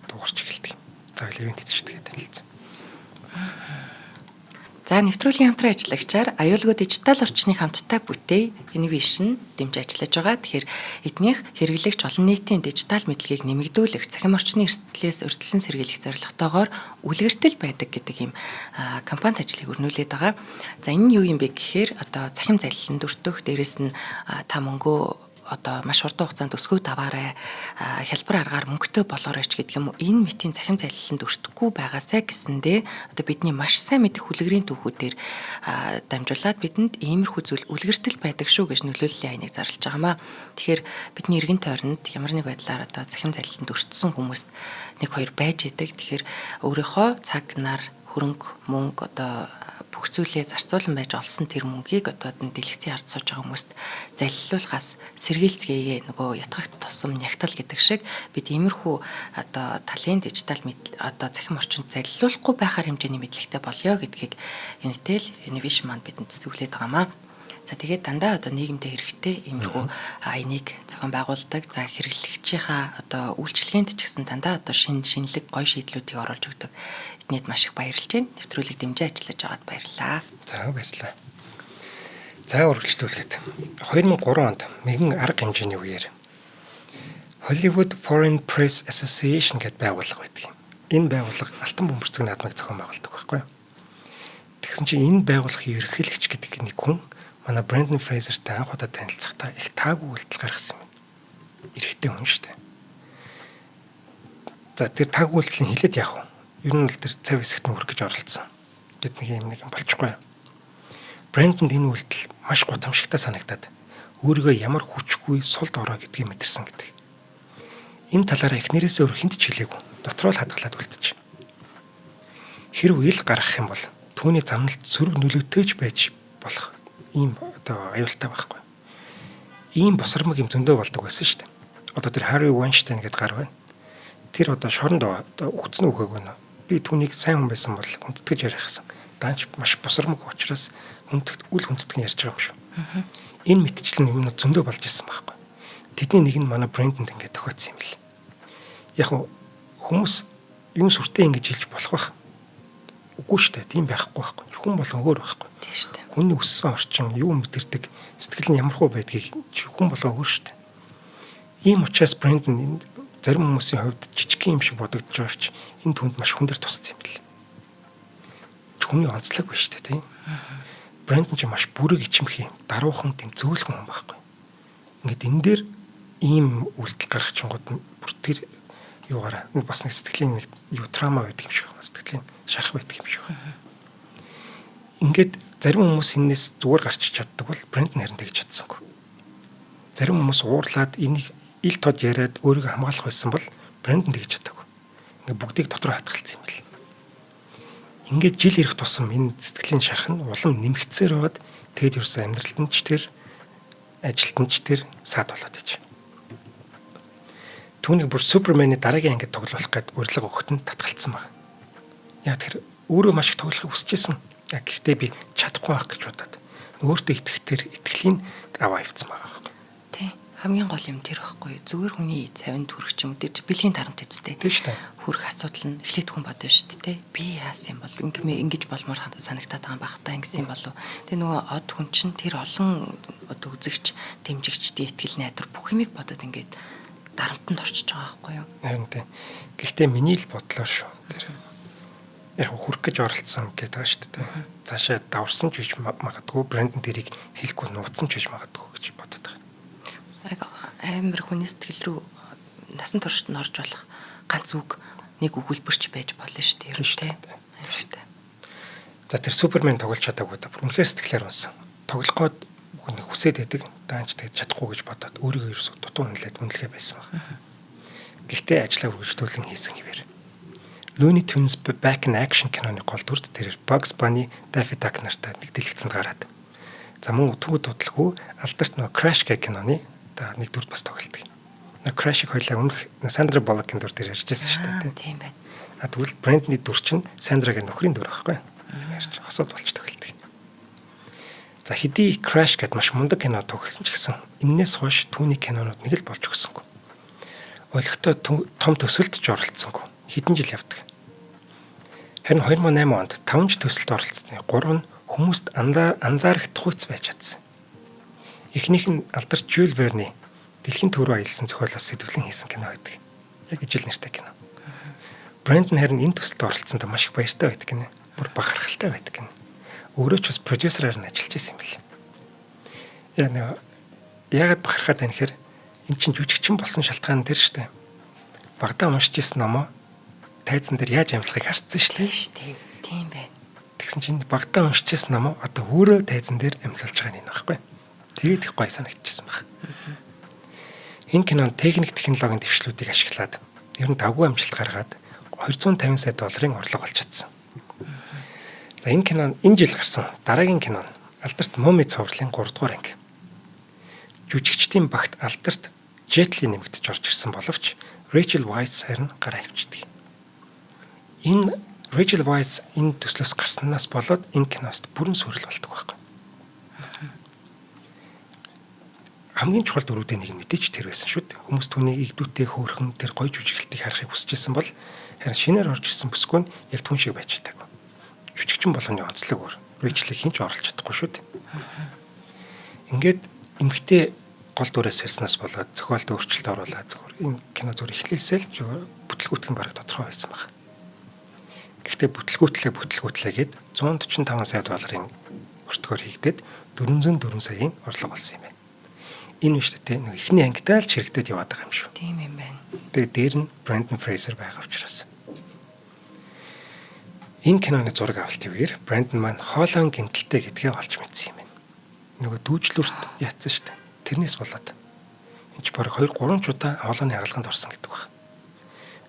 дуурч эхэлдэг. За ивент хийдэг танилцсан. За нэвтрүүлгийн хамтран ажиллагчаар аюулгүй дижитал орчныг хамтдаа бүтээй Innovation дэмжиж ажиллаж байгаа. Тэгэхээр эднийх хэрэглэгч олон нийтийн дижитал мэдлэгийг нэмэгдүүлэх, цахим орчны эрсдлээс өртөлн сэргийлэх зорилготойгоор үлгэртэл байдаг гэдэг ийм компанид ажлыг өрнүүлээд байгаа. За энэ нь юу юм бэ гэхээр одоо цахим залиланд өртөх, дээрэс нь та мөнгөө одоо маш хурдан хугацаанд өсгөө даваарай, хялбар аргаар мөнгөтэй болооройч гэдэг юм уу. Энэ мэтийн цахим залиланд өртөхгүй байгаасаа гэсэндээ одоо бидний маш сайн мэдих хүлэгрийн түүхүүдээр дамжуулаад бидэнд иймэрхүү зүйл үлгэртэл байдаг шүү гэж нөлөөллийн айныг зарлаж байгаамаа. Тэгэхээр бидний эргэн тойронд ямар нэг байдлаар одоо цахим залиланд өртсөн хүмүүс 1-2 байж идэг. Тэгэхээр өөрийнхөө цаг нар, хөрөнгө, мөнгө одоо бүх зүйлээ зарцуулан байж олсон тэр мөнгийг одоо дэлгэцийн ард сууж байгаа хүмүүст залилуулахаас сэргийлцгээе нөгөө ятгахт тусам нягтал гэдэг шиг бид иймэрхүү одоо талент дижитал одоо цахим орчинд залилуулахгүй байхаар хэмжээний мэдлэгтэй болёо гэдгийг Unitel Innovation маань бидэнд зөвлөд байгаамаа. За тэгээд дандаа одоо нийгэмдээ хэрэгтэй иймэрхүү айныг зохион байгуулдаг. За хэрэглэгчийнхаа одоо үйлчлэгээнд ч гэсэн дандаа одоо шинэлэг гоё шийдлүүдийг оруулж өгдөг. Эднийд маш их баярлж байна. Нэвтрүүлэг дэмжиж ажиллаж байгаад баярлалаа. За баярлалаа. За үргэлжлүүлгээд 2003 онд нэгэн арга хэмжээний үеэр Hollywood Foreign Press Association гэдэг байгууллага байдаг юм. Энэ байгууллага алтан бөмбөрцөг наадмыг зохион байгуулдаг байхгүй юу? Тэгсэн чинь энэ байгууллагын ерөнхийлөгч гэдэг нэг хүн манай Brendan Fraser-тай анх удаа танилцахдаа их таагүй үйлдэл гаргасан юм. Эрэгтэй хүн шүү дээ. За тэр таагүй үйлдэлийн хилээд яах вэ? Ер нь л тэр цав хэсэгт хүрэх гэж оролцсон. Гэт нэг юм болчихгүй. Brendan энэ үйлдэл маш гутамшигтай санагдаад өөрийгөө ямар хүчгүй сулд ороо гэдгийг мэдэрсэн гэдэг. Энэ талаараа эхнэрээсээ өөр хүнд ч хэлээгүй. Дотроо л хадгалаад үлдчих. Хэрв ил гаргах юм бол түүний замналт сөрөг нөлөөтэйж байж болох ийм одоо аюултай байхгүй. Ийм босромог юм зөндөө болдог байсан шүү дээ. Одоо тэр Harvey Weinstein гэдэг гар байна. Тэр одоо шоронд одоо өгцөн үгээгүй нэ. Би түүнийг сайн хүн байсан бол хүндэтгэж ярихсан. Даанч маш босромог учраас үл хүндэтгэн ярьж байгаа юм шүү. Энэ мэтчлэн юм зөндөө болж исэн байхгүй. Тэдний нэг нь манай Brendan ингээд тохиодсон юм л. Яг хүмүүс юм сүртэй ингэж хэлж болох байх. Үгүй шүү дээ. Тийм байхгүй байхгүй. Хүн болгон өөр байхгүй. Тийм шүү дээ. Хүний өссөн орчин юу мэдэрдэг, сэтгэл нь ямархуу байдгийг хүн болгон өөр шүү дээ. Ийм учраас Brendan зарим хүмүүсийн хувьд жижиг юм шиг бодогдож байвч энэ түнд маш хүндэр туссан юм бэл. Хүний онцлог биш шүү дээ, тийм. Brendan ч маш бүрэг ичимхий, даруухан тийм зөөлхөн хүн байхгүй. Ингээд энэ дээр ийм үйлдэл гаргах чингууд бүр тэр юугаараа бас нэг сэтгэлийн нэг юу трама байдаг юм шиг байна. Сэтгэлийн шарах байдаг юм шиг байна. Ингээд зарим хүмүүс энэс зүгээр гарч чаддаг бол Brendan харин тэгж чадсангүй. Зарим хүмүүс уурлаад энийг ил тод яриад өөрийгөө хамгаалах байсан бол Brendan тэгж чадаагүй. Ингээд бүгдийг дотроо хатгалцсан юм бэл. Ингээд жил ирэх тусам энэ сэтгэлийн шарах нь улам нэмэгцээр байгаад тэгэд ерөөсөө амьдралд нь ч тэр ажилтнч тэр саад болоод иж. Түүнийг бүр Супермений дараагийн ангид тоглох гээд урилга өгөхөд нь татгалцсан баг. Яг тэр өөрөө маш их тоглохыг хүсэж байсан. Яг гэхдээ би чадахгүй байх гэж бодоод өөртөө итгэхтэр итгэлийн аваа ивцсан байгаа байхгүй. Тий. Хамгийн гол юм тэр байхгүй. Зүгээр хүний цавинд хүрэх ч юм уу тэр бэлгийн тарамт эцтэй. Тийм шүү дээ. Хүрэх асуудал нь эхлээд хүн бодно шүү дээ. Би яасан юм бол ингэж болмоор санагтаад байгаа юм бахтаа ингэсэн юм болов. Тэгээ нөгөө од хүн чинь тэр олон одоо үзэгч, дэмжигчдийн итгэл найдвар бүх юмыг бодоод ингээд дарамтанд орчиж байгаа байхгүй юу? Харин тийм. Гэхдээ миний л бодлоо шүү. Тэр яг хүрх гэж оролцсон гэдэг байгаа шүү дээ. Цаашаа даварсан ч биш магадгүй Brendan тэрийг хэлэхгүй нууцсан ч биш магадгүй гэж бодод байгаа. Яг амар хүний сэтгэл рүү насан туршид нь орж болох ганц үг нэг өгүүлбэрч байж болно шүү дээ. Тийм шүү дээ. За тэр Супермен тоглож чадаагүй да. Үнэхээр сэтгэлээр унсан. Тоглох гээд хүн хүсээд байдаг. Даанч тэгж чадахгүй гэж бодоод өөрийгөө ерөөсөө дутуу үнэлээд үнэлгээ байсан баг. Гэхдээ ажлаа үргэлжлүүлэн хийсэн хэвээр. Looney Tunes Back in Action киноны гол дүрд тэр Bugs Bunny, Daffy Duck нартай нэг дэлгэцэнд гараад. За мөн төвд дутлаггүй алдарт нөө Crash гэх киноны нэг дүрд бас тоглолдог. Crash-ийг хоёлаа өмнөх Sandra Bullock-ын дүр дээр ярьжсэн шүү дээ. Тийм байна. Тэгвэл Brendan-ийн дүр чинь Sandra-гийн нөхрийн дүр байхгүй. Ярьж хосууд болж тоглолдог. За хэдий Crash гэд маш мундаг кино тоглосон ч гэсэн энээс хойш түүний кинонууд нэг л болж өгсөнгүй. Ойлгохтой том төсөлд ч оролцсонгүй. Хэдэн жил явдаг. Харин 2008 онд 5 жил төсөлд оролцсны 3 нь хүмүүст анзаарагдах хүч байж чадсан. Эхнийх нь алдарт Jules Verne дэлхийн төв рүү аялсан зохиолоос сэтгэлэн хийсэн кино байдаг. Яг ижил нэртэй кино. Brendan харин энэ төсөлд оролцсонд маш их баяртай байдаг гинэ. Бүр бахархалтай байдаг гинэ. Өөрөө ч бас продюсераар нь ажиллаж байсан юм бэл. Яагаад бахархаад байна гэхээр эн чинь жүжигчин болсон шалтгаан тэр шүү дээ. Багтаа уншиж ирсэн номоо тайзан дээр яаж амлахыг харцсан шүү дээ. Тийм шүү дээ. Тийм байна. Тэгсэн чинь багтаа уншиж ирсэн номоо одоо өөрөө тайзан дээр амлуулж байгаа юм аахгүй. Тэгээд их гой санагдчихсан баг. Энэ кинон техник технологийн дэвшлүүдийг ашиглаад ер нь давгүй амжилт гаргаад 250 сая долларын орлого олж чадсан. За энэ кинон энэ жил гарсан дараагийн кино нь алдарт Муми цувралын 3 дугаар анги. Жүжигчдийн багт алдарт Jet Li нэмэгдэж орж ирсэн боловч Rachel Weisz харин гараа авчдаг. Энэ Rachel Weisz энэ төслөөс гарснаас болоод энэ киност бүрэн сүрэл болдог байхгүй. Хамгийн чухал дүрүүдийн нэг нь мэдээж тэр байсан шүү дээ. Хүмүүс түүнийг игдүүтэй хөөрхөн тэр гоё жүжиглэлтийг харахыг хүсэжсэн бол харин шинээр орж ирсэн бүсгүй нь яг түн шиг байж чадаагүй. Жүжигчин болгоны онцлог өөр. Rachel-ийг хинч оруулж чадахгүй шүү дээ. Ингээд эмгтэй гол дүрээс сольсноос болоод зохиолд өөрчлөлт оруулаад зөвхөн энэ кино зүгээр эхлээсээ л бүтлгүүтг нь бараг тодорхой байсан байна. Гэхдээ бүтлгүүтлээ гээд 145 сая долларын өртгөөр хийгдээд 404 саяын орлого болсон юм байна. Энэ биш үү? Нэг ихний ангидаа л чирэгдээд яваад байгаа юм шүү. Тийм юм байна. Тэгээд дээр нь Brendan Fraser байгаа учраас. Энэ киноны зураг авалтын үеэр Brendan маань хоолойн гэмтэлтэй гэдгээ олж мэдсэн юм байна. Нөгөө дүүжлүрт яатсан шүү дээ. Тэрнээс болоод энэ ч бараг 2-3 удаа хоолойны хагалганд орсон гэдэг баг.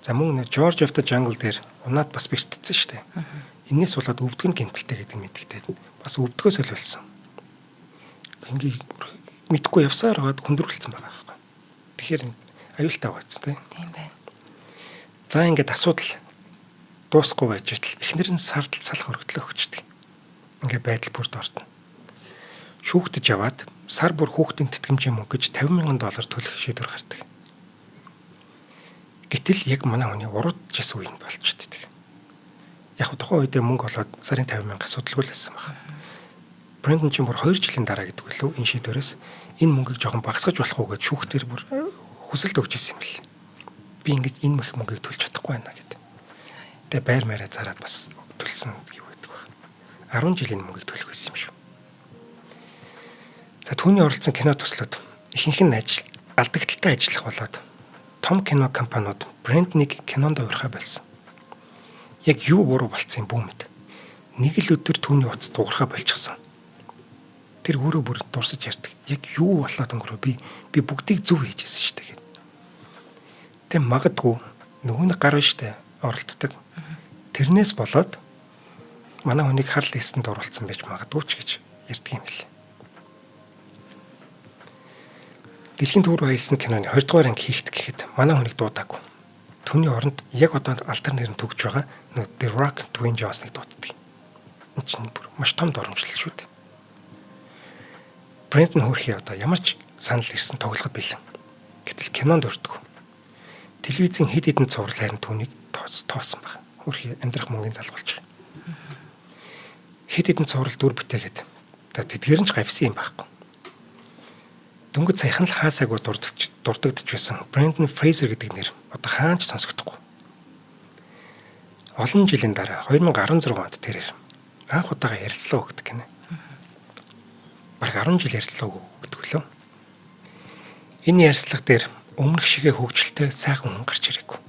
За мөн George of the Jungle дээр унаад бас бэртцсэн шүү дээ. Энээс болоод өвдгөн гэмтэлтэй гэдэг мэддэгтэй бас өвдгөөс олволсон. Ингээ мэдхгүй явсаар хагаад хүндрүүлсэн байгаа байхгүй. Тэгэхээр аюултай байц тийм. Тийм байна. За ингээд асуудал дуусахгүй байж байтал эхнэр нь сардал салах өргөдлөө өгчдөг. Ингээ байдал бүрд ордно. Шүүхтэж яваад сар бүр хүүхдийн тэтгэмжийн мөнгө гэж $50,000 төлөх шийдвэр гардаг. Гэтэл яг манай хүний урууджсэн үе нь болчихдөг. Яг тухайн үедээ мөнгө олоод сарын 50,000 асуудалгүй л байсан байна. Brendan ч бүр 2 жилийн дараа гэдэг лөө энэ шийдвэрээс энэ мөнгийг жоохон багасгаж болох уу гэж шүүхтэр бүр хүсэлт өгч ирсэн юм бэл. Би ингэж энэ мөх мөнгийг төлж чадахгүй байна гэдэг. Тэгээ байр маараа зараад бас төлсөн юу гэдэг вэ? 10 жилийн мөнгийг төлөх байсан юм шүү. За түүний оролцсон кино төслүүд ихэнх нь алдагдaltaй ажиллах болоод том кино компаниуд Brendan-ыг кинонд уурхай болсон. Яг юу буруу болцсон юм бүү мэд. Нэг л өдөр түүний утас дуурхай болчихсон. Тэр өөрөө бүр дурсаж ярьдаг. Яг юу болоод өнгөрөө би бүгдийг зөв хийжсэн шүү дээ. Тэг магадгүй нөгөө нэг гар штэ оролцдог. Тэрнээс болоод манай хүнийг харл листэнд оруулсан байж магадгүй ч гэж ярьдаг юм лээ. Дэлхийн түүх баялсан киноны 2 дугаар анги хийхт гэхэд манай хүнийг дуудаагүй. Түүний оронд яг одоо алтар нэрэн төгж байгаа The Rock Dwayne Johnson-ыг дууддаг. Энэ чинь бүр маш том доромжлол шүү дээ. Brendan хөрхий одоо ямар ч санал ирсэн тоглоход бэлэн. Гэтэл кинонд өртгөө. Телевизийн хэд хэдэн цуврал харин түүнийг тоосон баг. Хөрхий амьдрах мөнгөний залгуулж байгаа. Хэд хэдэн цуврал дүр бүтээгээд тэдгээр нь ч гавьсан юм байхгүй. Дөнгөж саяхан л хаасаагүй дурддагч байсан Brendan Fraser гэдэг нэр одоо хаач сонсогдохгүй. Олон жилийн дараа 2016 онд тэрээр анх удаага ярилцлага өгдөг гинэ. Бараг 10 жил ярилцлага өгдөг лөө. Энэ ярилцлага дээр өмнөх шигээ хөгжилтэй сайхан хүн гарч ирээгүй.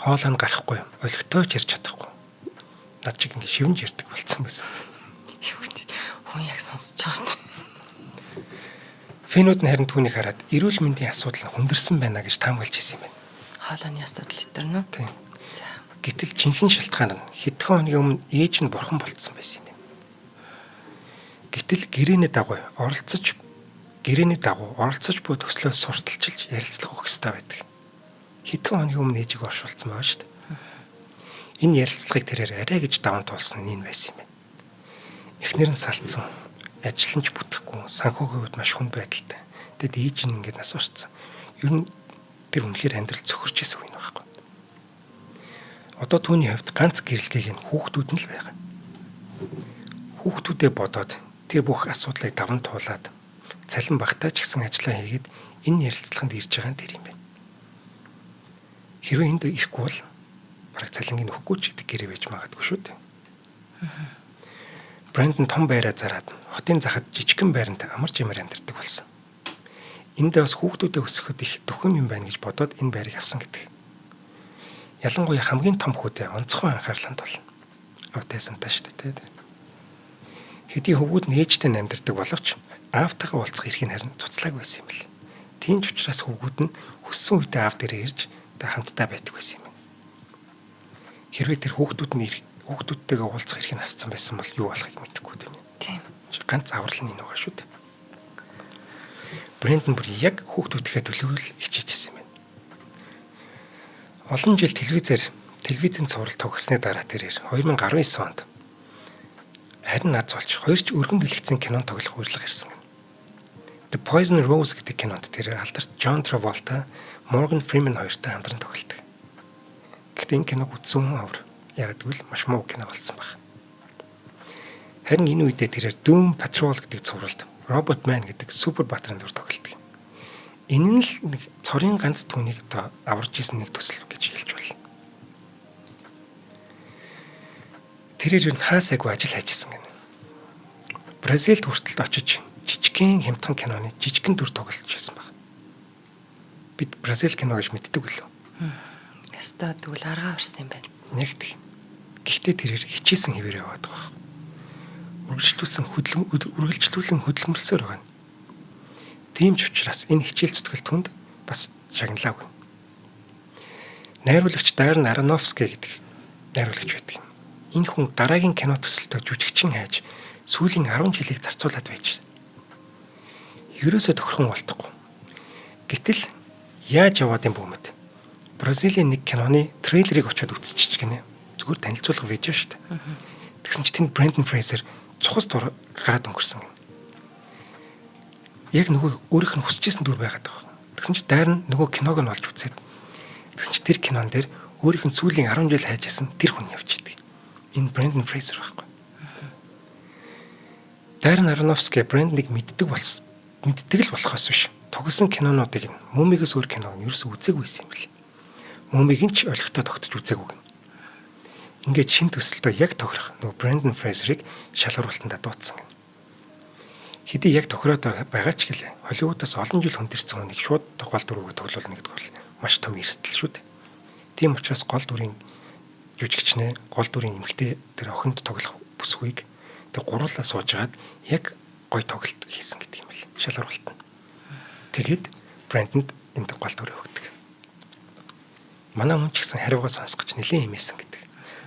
Хоолой нь гарахгүй, олигтойч ярьж чадахгүй. Над чиг ингэ шивнж ярьдаг болцсон байсан. Юу гэж хүн яг сонсож байгаа. Фэнүүд нь харин түүнийг хараад эрүүл мэндийн асуудал нь хүндэрсэн байна гэж таамаглаж ирсэн юм байна. Хоолойны асуудал итэр нөө. Тийм. За. Гэтэл жинхэнэ шалтгаан нь хэдхэн хоногийн өмнө ээж нь бурхан болцсон байсан юм байна. Гэтэл гэрээний дагуу оролцож буй төслөөс сурталчилж ярилцлага өгөх хэрэгтэй байдаг. Хэдхэн хоногийн өмнө ээжийг оршуулсан байгаа шүү дээ. Энэ ярилцлагыг тэрээр арай гэж даван туулсан нь энэ байсан юм байна. Эхнэр нь салцсан. Ажил нь ч бүтэхгүй, санхүүгийн хувьд маш хүнд байдалтай. Тэгэд ээж нь ингээд нас барцсан. Ер нь тэр үнэхээр амьдрал цөхөрч исэн үе байхгүй. Одоо түүний хувьд ганц гэрэлгээг нь хүүхдүүд нь л байгаа. Хүүхдүүдээ бодоод тэр бүх асуудлыг даван туулаад цалин багтаа ч гэсэн ажиллаа хийгээд энэ ярилцлаганд ирж байгаа нь тэр юм байна. Хэрвээ энд ирэхгүй бол бараг цалиныг нөхгүй ч гэдэг гэрээ байж магадгүй шүү дээ. Brendan том байраа зараад хотын захад жижигхэн байранд амар жимээр амьдардаг болсон. Энд бас хүүхдүүдэд өсгөхөд их төхөм юм байна гэж бодоод энэ байрыг авсан гэдэг. Ялангуяа хамгийн том хүүтэй онцгой анхаарланд болно. Аутизмтай шүү дээ. Хэдий хөвгүүд нээжтэй амьдардаг боловч аавтайгаа уулзах эрхийг харин туцлааг байсан юм бэл. Тийм ч учраас хөвгүүд нь хүссэн үедээ аав дээрээ ирж хамтдаа байдаг байсан юм. Хэрвээ тэр хүүхдүүдтэйгээ уулзах эрхийг насцсан байсан бол юу болохыг мэдэхгүй тийм. Тийм. Ганц аврал нь энэ байгаа шүү дээ. Brendan бүр яг хүүхдүүдийнхээ төлөөлөл хичээжсэн юм байна. Олон жил телевизийн цуврал тогссны дараа тэрээр 2019 онд харин над болж хоёрч өргөн дэлгэцийн кинонд тоглох урилга ирсэн. The Poison Rose гэдэг кинонд тэрээр алдарт John Travolta, Morgan Freeman хоёртой хамтран тоглодог. Гэхдээ энэ киног үзсэн хүн авар. Яг тэгвэл маш муу кино болсон баг. Харин энэ үедээ тэрээр Doom Patrol гэдэг цувралд Robot Man гэдэг супер баатрын дүр тоглодог. Энэ нь л нэг цорын ганц түүнийг одоо аварж исэн нэг төсөл гэж хэлж болно. Тэрээр нь хаасайгүй ажил хайжсэн гэнэ. Бразилд хүртэл очиж жижигхэн хямдхан киноны жижигхэн дүр тоглож байсан баг. Бид Бразил кино гэж мэддэг үлээ. Яста тэгвэл аргаа орсон юм байна. Яг тийм. Гэхдээ тэрээр хичээсэн хэвээр яваад байгаа. Үргэлжлүүлэн хөдөлмөрлсөөр байгаа. Тийм ч учраас энэ хичээл зүтгэл түнд бас шагналаагүй. Найруулагч Даррен Аронофски гэдэг найруулагч байдаг юм. Энэ хүн дараагийн кино төсөлтөд жүжигчин хайж сүүлийн 10 жилийг зарцуулаад байж. Ерөөсөө тохирхон болтохгүй. Гэтэл яаж яваад юм бүүмэд? Бразилийн нэг киноны трейлерыг очиод үзчихэж гинэ. Зүгээр танилцуулга видео шүү дээ. Тэгсэн чинь тэнд Brendan Fraser цухас гараад өнгөрсөн. Яг нөгөө өөрийнх нь хүсэжсэн дүр байгаад байгаа. Тэгсэн чинь Даррен нөгөө киног нь олж үзээд тэгсэн чинь тэр кинон дээр өөрийнх нь сүүлийн 10 жил хайжсэн тэр хүн явж идэг. Энэ Brendan Fraser байхгүй. Даррен Аронофски Бренднийг мэддэг л болохоос биш. Тогсон кинонуудыг нь Мумигээс өөр киног нь ерөөсөө үзээгүй байсан юм бэл. Мумиг нь ч олигтой тогтож үзээгүй. Ингээд шин төсөлтөө яг тохирох нөгөө Brendan Fraser-ыг шалгаруултандаа дуудсан. Хэдий яг тохироод байгаа ч гэлээ. Холливуудаас олон жил хүндэрсэн хүнийг шууд гол дүрүүгээ тоглуулна гэдэг бол маш том эрсдэл шүү дээ. Тийм учраас гол дүрийн жүжигчнээ гол дүрийн эмэгтэй тэр охинд тоглох бүсгүйг тэг гуруулаа суужгаад яг гой тоглолт хийсэн гэдэг юм л шалгаруултана. Тэгэд Бренданд энд гол дүрээ өгдөг. Манай хүн ч гэсэн хариугаа сонсгож нэлээд хэмээсэн гэдэг.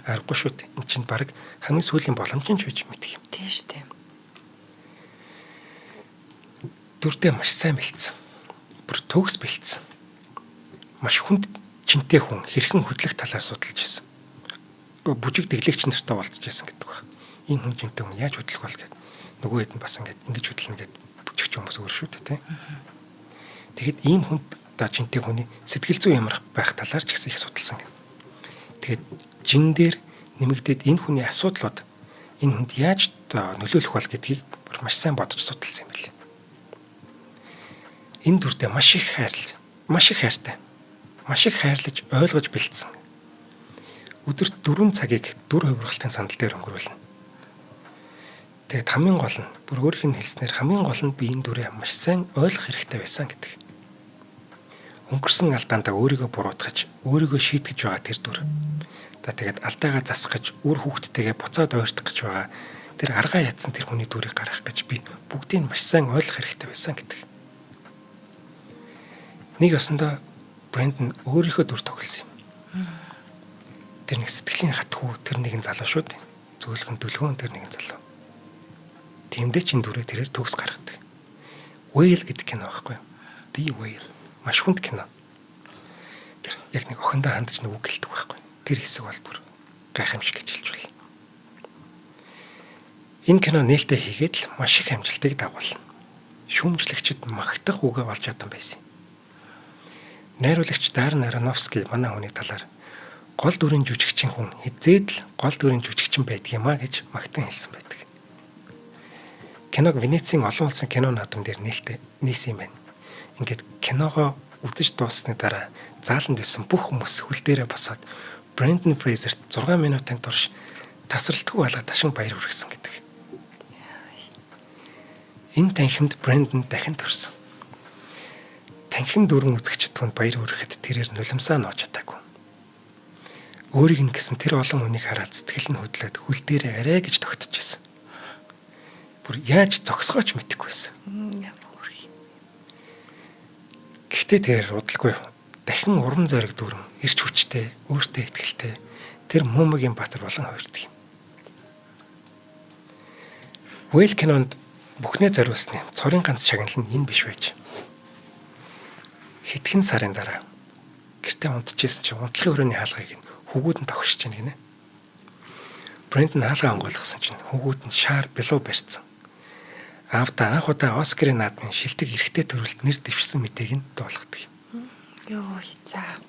Аргагүй шүү дээ. Энд чинь баг хамгийн сүүлийн боломжтой ч гэж мэдэх юм. Тийм шүү дээ. Дүрдээ маш сайн бэлдсэн. Бүр төгс бэлдсэн. Маш хүнд чинтэй хүн хэрхэн хөдлөх талаар судалж байсан. Бүжиг дэглэгч нартай уулзж байсан гэдэг баг. Энэ хүн чинтэй хүн яаж хөдлөх бол гэдэг. Нөгөө хэд нь бас ингэж хөдлөнө гэдэг бүжигч хүмүүс өөр шүү дээ, тийм. Тэгэхэд ийм хүнд та чинтэй хүний сэтгэл зүй ямар байх талаар ч гэсэн их судалсан. Тэгээд жин дээр нэмэгдээд энэ хүний асуудлууд энэ хүнд яаж нөлөөлөх бол гэдгийг маш сайн бодож судалсан юм билээ. Энэ дүртэй маш их хайрлаж, маш их хайрлаж ойлгож бэлдсэн. Өдөрт 4 цагийг дүр хувиргалтын сандал дээр өнгөрүүлнэ. Тэгээд хамгийн гол нь бүр өөрийнх нь хэлснээр хамгийн гол нь би энэ дүрээ маш сайн ойлгох хэрэгтэй байсан гэдэг. Өнгөрсөн алдаандаа өөрийгөө буруутгаж, өөрийгөө шийтгэж байгаа тэр дүр. Тэгээд алдаагаа засгаж, үр хүүхдтэйгээ буцаад ойртох гэж байгаа тэр аргаа ядсан тэр хүний дүрийг гаргах гэж би бүгдийг маш сайн ойлгох хэрэгтэй байсан гэдэг. Нэг ёсондоо Брендон өөрийнхөө дүр тоглосон юм. Тэр нэг сэтгэлийн хатхуу тэр нэгэн залуу шүү дээ. Зөвлөгөн дүлгөөн тэр нэгэн залуу. Тиймдээ чин дүрээ тэрээр төгс гаргадаг. Whale гэдэг кино байхгүй юу? The Whale. Маш хүнд кино. Тэр яг нэг охиндоо хандж нэг үг гэлдэг байхгүй юу? Тэр хэсэг бол бүр гайхамшиг гэж хэлж байна. Энэ кино нээлттэй хийгээд л маш их амжилтыг дагуулна. Шүүмжлэгчид магтах үгээ олж чадсан байсан. Найруулагч Даррен Аронофски манай хүний талаар гол дүрийн жүжигчин хүн хизээд л гол дүрийн жүжигчин байдгиймаа гэж магтан хэлсэн байдаг. Киног Венецийн олон улсын кино наадам дээр нээлттэй нээсэн юм байна. Ингээд киногоо үзэж дууссаны дараа зааланд байсан бүх хүмүүс хөл дээрээ босоод Brendan Fraser-т 6 минутын турш тасралтгүй болгоод ташин баяр хүргэсэн гэдэг. Энэ танхимд Brendan дахин төрсөн. Танхим дүрэн үзэгчд түнд баяр хүргэхэд тэрээр нулимсаа нууж чадаагүй. Өөрийг нь гэсэн тэр олон хүнийг хараад сэтгэл нь хөдлөөд хөл дээрээ арай гэж тогтчихсон. Бүр яаж зогсгооч мэдэхгүй байсан. Гэхдээ тэрээр удалгүй дахин уран зориг дүрэн эрч хүчтэй, өөртөө ихтэй тэр Мумигийн баатар болон хувирдаг юм. Whale кинонд бүхнээ зориулсны цорын ганц шагнал нь энэ биш байж. Хэдхэн сарын дараа гэртээ унтчихсэн чинь унтлагын өрөөний хаалгыг нь хүүгүүд нь тогшиж байна гинэ. Брендон хаалгаа онгойлгосон чинь хүүгүүд нь шаар бэлуу барьцсан. Аавда анх удаа Оскарын наадмын шилдэг эрэгтэй төрөлд нэр дэвшсэн мэдээг нь дуулгадаг юм. Йоо хизаа.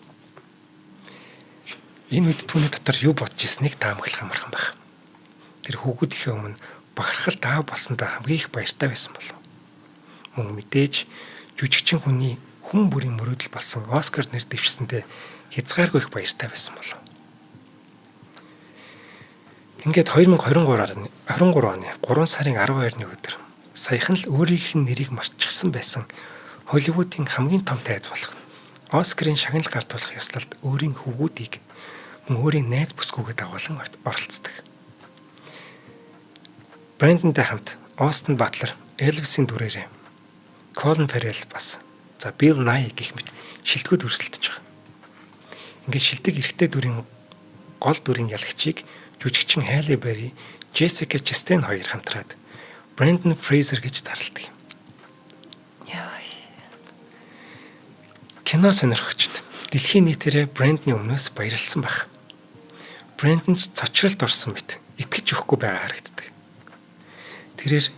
Энэ үед түүний дотор юу бодож ирснийг таамаглах амархан байх. Тэр хүүгүүдийнхээ өмнө бахархалт аав болсондоо хамгийн их баяртай байсан болов. Мөн мэдээж жүжигчин хүний хүн бүрийн мөрөөдөл болсон Оскар нэр дэвшсэндээ хязгааргүй их баяртай байсан болов. Ингээд 2023 оны 3 сарын 12-ны өдөр саяхан л өөрийнх нь нэрийг мартчихсан байсан Холливуудын хамгийн том тайз болох Оскарын шагнал гартуулах ёслолд өөрийн хөвгүүдийг мөн өөрийн найз бүсгүйгээ дагуулan оролцдог. Брэндонтэй хамт Остон Батлер, Элвисийн дүрээрээ Колин Фаррелл бас за Билл Nye гэх мэт шилдэгүүд өрсөлдөж байгаа. Ингээд шилдэг эрэгтэй дүрийн гол дүрийн ялагчийг жүжигчин Хайли Берри, Джессика Честейн хоёр хамтраад Брэндон Фрейзер гэж зарладаг юм. Кино сонирхогчд дэлхийн нийтээрээ Брэндоны өмнөөс баярлсан баг. Брэндон ч цочролд орсон мэт итгэж өгөхгүй байгаа харагддаг. Тэрээр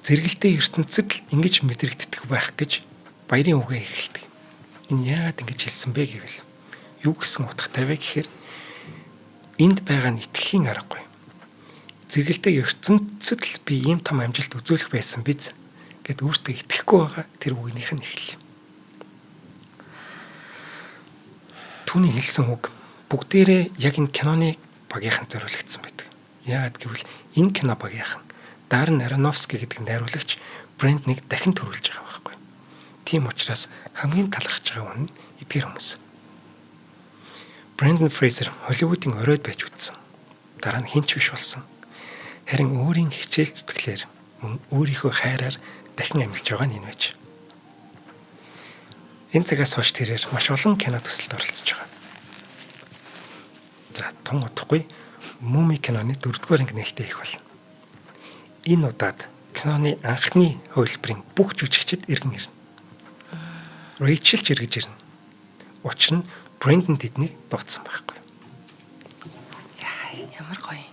зэрэгэлдээ ертөнцид л ингэж мэдрэгддэг байх гэж баярын үгээ эхэлдэг. Энэ яагаад ингэж хэлсэн бэ гэвэл юу гэсэн утгатай вэ гэхээр энд байгаа нь итгэхийн аргагүй. Зэрэгэлдээ ертөнцид л би ийм том амжилт үзүүлэх байсан биз гэд өөртөө итгэхгүй байгаа тэр үгнийх нь эхэл. Түүний хэлсэн үг бүгдээрээ яг энэ киноны багийнхан зориулагдсан байдаг. Яагаад гэвэл энэ кино багийнхан Даррен Аронофски гэдэг найруулагч Брэндонийг дахин төрүүлж байгаа байхгүй. Тийм учраас хамгийн талархаж байгаа хүн нь эдгээр хүмүүс. Брэндон Фрейзер Холливуудын оройд байж үтсэн. Дараа нь хинч биш болсон. Харин өөрийн хичээл зүтгэлээр мөн өөрийнхөө хайраар дахин амьлж байгаа нь энэ байж. Энэ цагаас хойш тэрээр маш олон кино төсөлд оролцож байгаа. За тун удахгүй Муми киноны 4-р анги нээлттэй их болно. Энэ удаад киноны анхны хувилбарын бүх жүжигчид иргэн ирнэ. Рэйчел ч эргэж ирнэ. Учир нь Брэндон тэднийг дуудсан байхгүй. Ямар гоё.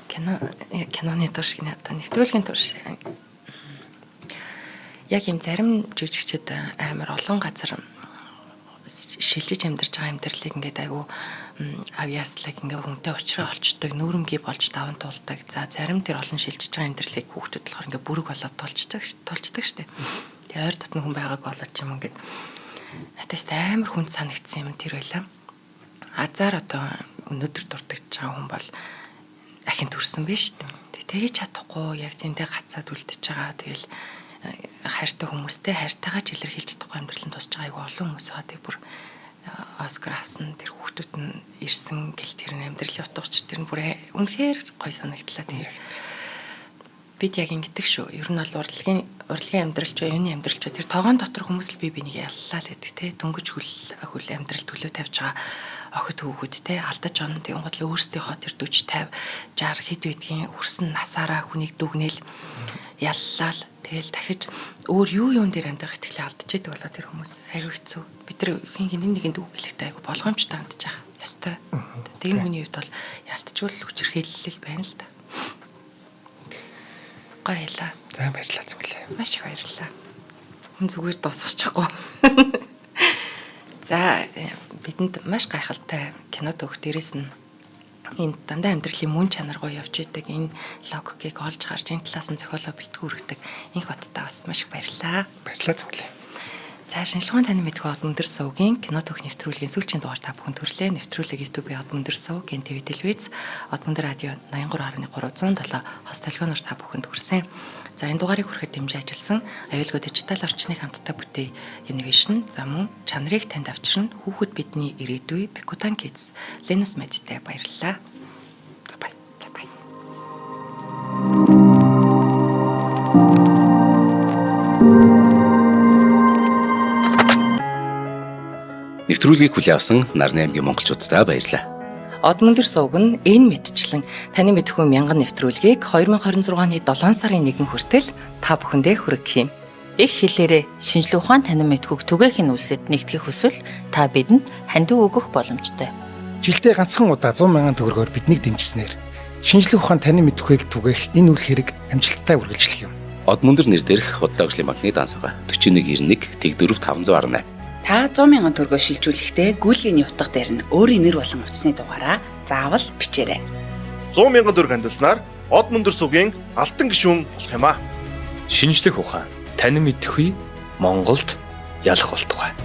Киноны турш гинэ одоо нэвтрүүлгийн турш. Яг юм зарим жүжигчид амар олон газар шилжиж амьдарч байгаа амьдралыг ингээд айгу авьяаслаг ингээд хүнтэй уучраа олчдаг, нүүрэмгий болж даван туулдаг. За зарим тэр олон шилжиж байгаа амьдралыг хүүхдүүд болохоор ингээд бүрэг болоод тулчдаг штэ. Тэгээ ойр татны хүн байгааг болоод юм ингээд надаас амар хүнд санагдсан юм тэр байлаа. Азар одоо өнөөдөр дурдж байгаа хүн бол ахин төрсөн биш штэ. Тэгэж чадахгүй яг тэнтэй гацаад үлдчихэж байгаа. Тэгэл хайртай хүмүүстэй хайртайгаа ч илэрхийлж чадахгүй амьдралын тусч байгаа айгүй олон хүмүүс байгаа. Тэг бүр Оскар авсан тэр хүүхдүүд нь ирсэн гэл тэр амьдралын утгач тэр нь бүр үнэхээр гоё санагдлаа. Тэг бид яг ингэдэг шүү. Ер нь бол урлагийн амьдралч бай, юуны амьдралч бай. Тэр тоогоон дотор хүмүүс л бие бинийг яллаа л гэдэг те. Дөнгөж хөл амьдрал төлөө тавьж байгаа охид хүүхэд те алдаж онно тэгэн гол өөрсдийнхөө тэр 40 50 60 хэд байдгийн өрсөн насаараа хүнийг дүгнээл яллаа л тэгэл дахиж өөр юун дээр амьдрах итгэлээ алдчихэдэг болоо тэр хүмүүс айгүй хэцүү. Бид нар хин нэгэнд үг гэлэхтэй айгүй болгоомжтой хандж байгаа. Ёстой. Тийм хүний хувьд бол ялтчул хүчирхийлэл байна л да. Гоёлаа. За баярлалаа зүглээ. Маш их баярлалаа. Хүн зүгээр дуусчихгүй. За бидэнд маш гайхалтай кино төгөх дээрээс нь энэ дандаа амьдралын мөн чанар гоё явж идэг энэ логикийг олж харж энэ талаас нь зохиолоо бэлтгэн хүргэдэг инх хоттой бас маш их баярлалаа. Баярлалаа зүглээ. За шинжилгээний таны мэдхүү од мөндөр сувгийн кино төгөх нэвтрүүлгийн сүүлчийн дугаар та бүхэнд хүрлээ. Нэвтрүүлэг YouTube-ийн од мөндөр сув, КНТV телевиз, од мөндөр радио 83.307 хос телефоноор та бүхэнд хүрсэн. За энэ дугаарыг хүрэхэд дэмжиж ажилласан аюулгүй дижитал орчныг хамтдаа бүтээй Innovation за мөн чанарыг танд авчирна хүүхэд бидний ирээдүй Bikutan Kids Linus Medтэй баярлалаа. За бай. Нэвтрүүлгийг хүлээн авсан Нарны аймгийн монголчуудтай баярлалаа. Од мөндөр сувг нь энэ мэдчлэн таны мэдхүү мянган нэвтрүүлгийг 2026 оны 7 сарын 1 хүртэл та бүхэндээ хүргэх юм. Их хэлээрээ шинжлэх ухаан танин мэдхүүг түгээхийн үлсэд нэгтгэх хүсвэл та бидэнд хандив өгөх боломжтой. Жилдээ ганцхан удаа 100,000 төгрөгөөр биднийг дэмжснээр шинжлэх ухаан танин мэдхүйг түгээх энэ үйл хэрэг амжилттай үргэлжлэх юм. Од мөндөр нэр дээрх Худлаа Хөгжлийн банкны дансгаа 4191 Тэг 4518 Та 100,000 төгрөгөөр шилжүүлэхдээ гүйлгээний утга дээр нь өөрийн нэр болон утасны дугаараа заавал бичээрэй. 100,000 төгрөг хандалснаар Од мөндөр сувгийн алтан гишүүн болох юм а. Шинжлэх ухаан танин мэдхгүй Монголд ялах болтугай.